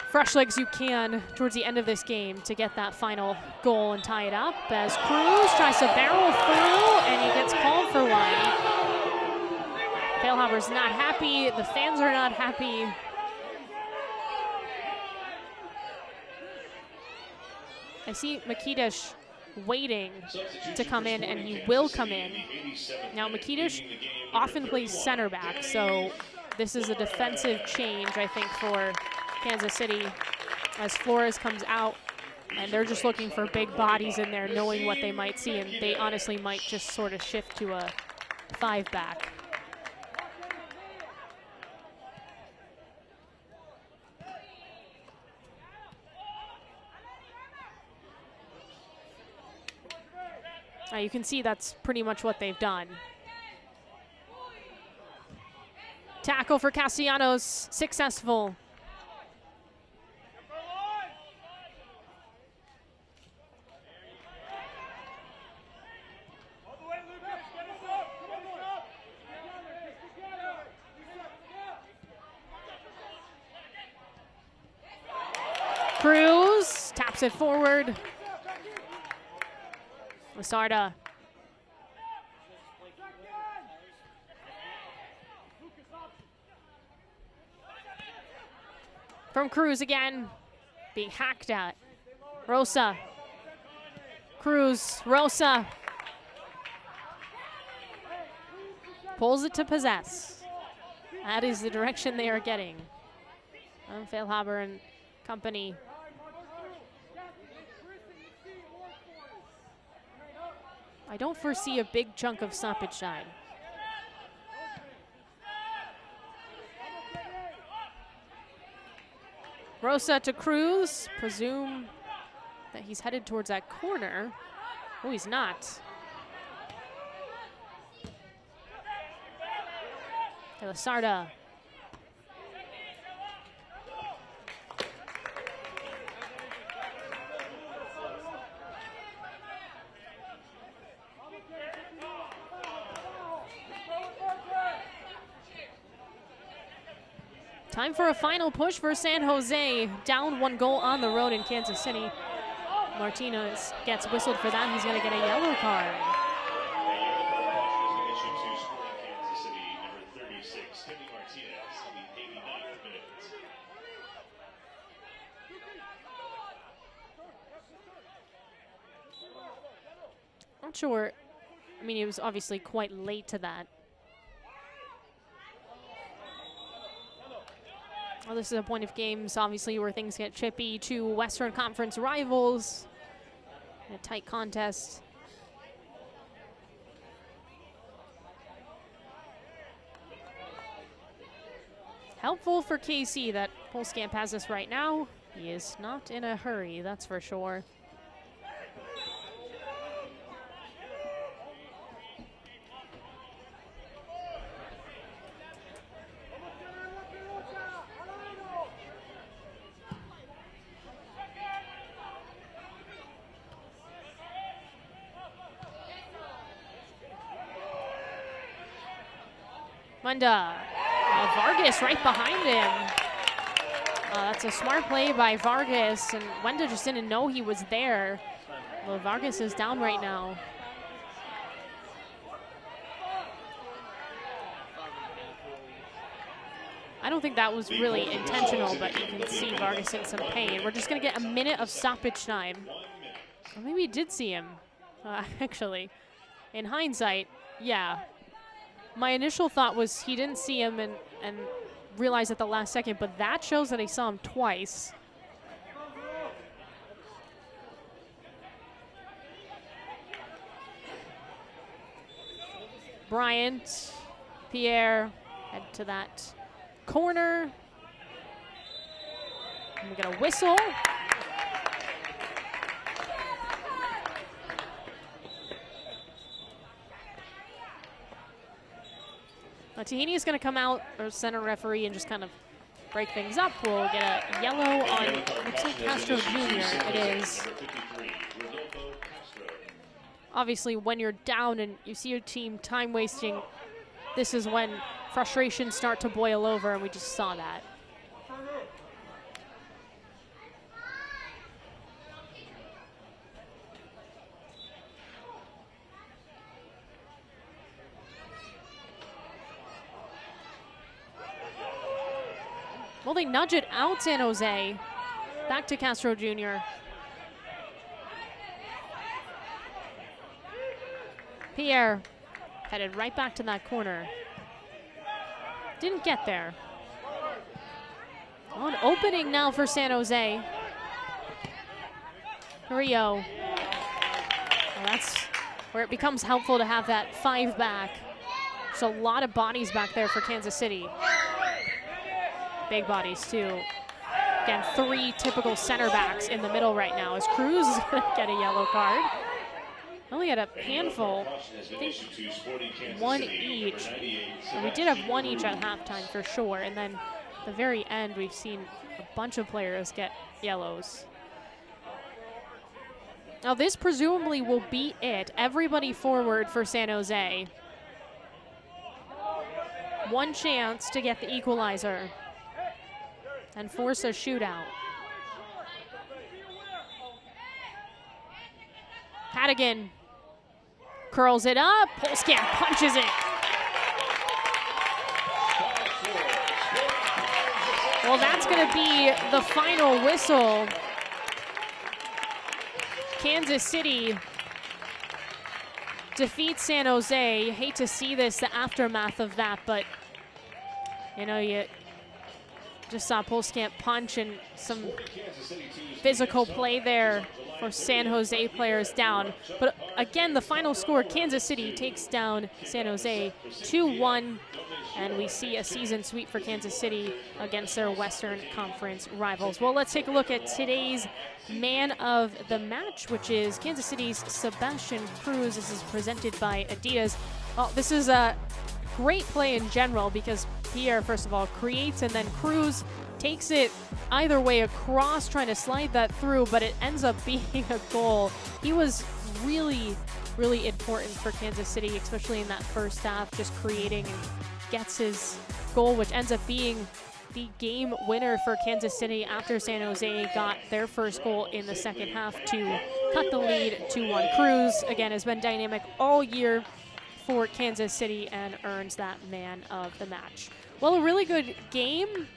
fresh legs you can towards the end of this game to get that final goal and tie it up as Cruz tries to barrel through and he gets called for one. Feilhaber's not happy. The fans are not happy. I see Makidish waiting to come in, and he will come in. Now, Makidish often plays center back, so this is a defensive change, I think, for Kansas City as Flores comes out, and they're just looking for big bodies in there, knowing what they might see, and they honestly might just sort of shift to a 5-back. You can see that's pretty much what they've done. Tackle for Castellanos, successful. Cruz taps it forward. Lasarda. From Cruz again, being hacked at. Rosa. Cruz, Rosa. Pulls it to possess. That is the direction they are getting. Feilhaber and company. I don't foresee a big chunk of stoppage time. Rosa to Cruz. Presume that he's headed towards that corner. Oh, he's not. Lasarda. Time for a final push for San Jose. Down 1 goal on the road in Kansas City. Martinez gets whistled for that. He's going to get a yellow card. Not sure. I mean, it was obviously quite late to that. Well, this is a point of games, obviously, where things get chippy to Western Conference rivals. In a tight contest. Helpful for KC that Polskamp has this right now. He is not in a hurry, that's for sure. Munda. Vargas right behind him. That's a smart play by Vargas, and Wenda just didn't know he was there. Well, Vargas is down right now. I don't think that was really intentional, but you can see Vargas in some pain. We're just going to get a minute of stoppage time. Or maybe he did see him, actually. In hindsight, yeah. My initial thought was he didn't see him and realized at the last second, but that shows that he saw him twice. Bryant, Pierre, head to that corner. And we get a whistle. Tahini is going to come out, or center referee, and just kind of break things up. We'll get a yellow on, looks like Castro Jr. It is. Obviously, when you're down and you see your team time wasting, this is when frustrations start to boil over, and we just saw that. Well, they nudge it out, San Jose. Back to Castro Jr. Pierre headed right back to that corner. Didn't get there. On opening now for San Jose. Carrillo. Well, that's where it becomes helpful to have that 5 back. There's a lot of bodies back there for Kansas City. Big bodies too. Again, 3 typical center backs in the middle right now as Cruz is going to get a yellow card. Only had a handful, I think 1 each. And we did have 1 each at halftime for sure. And then at the very end, we've seen a bunch of players get yellows. Now this presumably will be it. Everybody forward for San Jose. 1 chance to get the equalizer and force a shootout. Hadigan curls it up. Polskamp punches it. Well, that's going to be the final whistle. Kansas City defeats San Jose. Hate to see this, the aftermath of that, but you know, you just saw Polskamp punch and some physical play there for San Jose players down. But again, the final score, Kansas City takes down San Jose 2-1, and we see a season sweep for Kansas City against their Western Conference rivals. Well, let's take a look at today's man of the match, which is Kansas City's Sebastian Cruz. This is presented by Adidas. Well, this is a great play in general because Pierre, first of all, creates, and then Cruz takes it either way across, trying to slide that through, but it ends up being a goal. He was really, really important for Kansas City, especially in that first half, just creating, and gets his goal, which ends up being the game winner for Kansas City after San Jose got their first goal in the second half to cut the lead 2-1. Cruz, again, has been dynamic all year for Kansas City and earns that man of the match. Well, a really good game.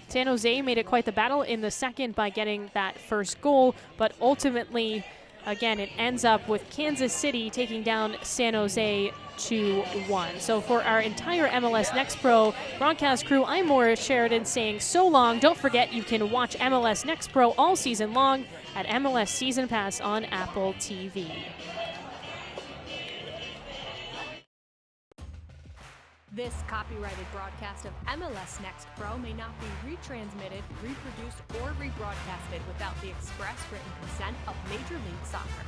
San Jose made it quite the battle in the second by getting that first goal, but ultimately, again, it ends up with Kansas City taking down San Jose 2-1. So for our entire MLS Next Pro broadcast crew, I'm Maura Sheridan saying so long. Don't forget you can watch MLS Next Pro all season long at MLS Season Pass on Apple TV. This copyrighted broadcast of MLS Next Pro may not be retransmitted, reproduced, or rebroadcasted without the express written consent of Major League Soccer.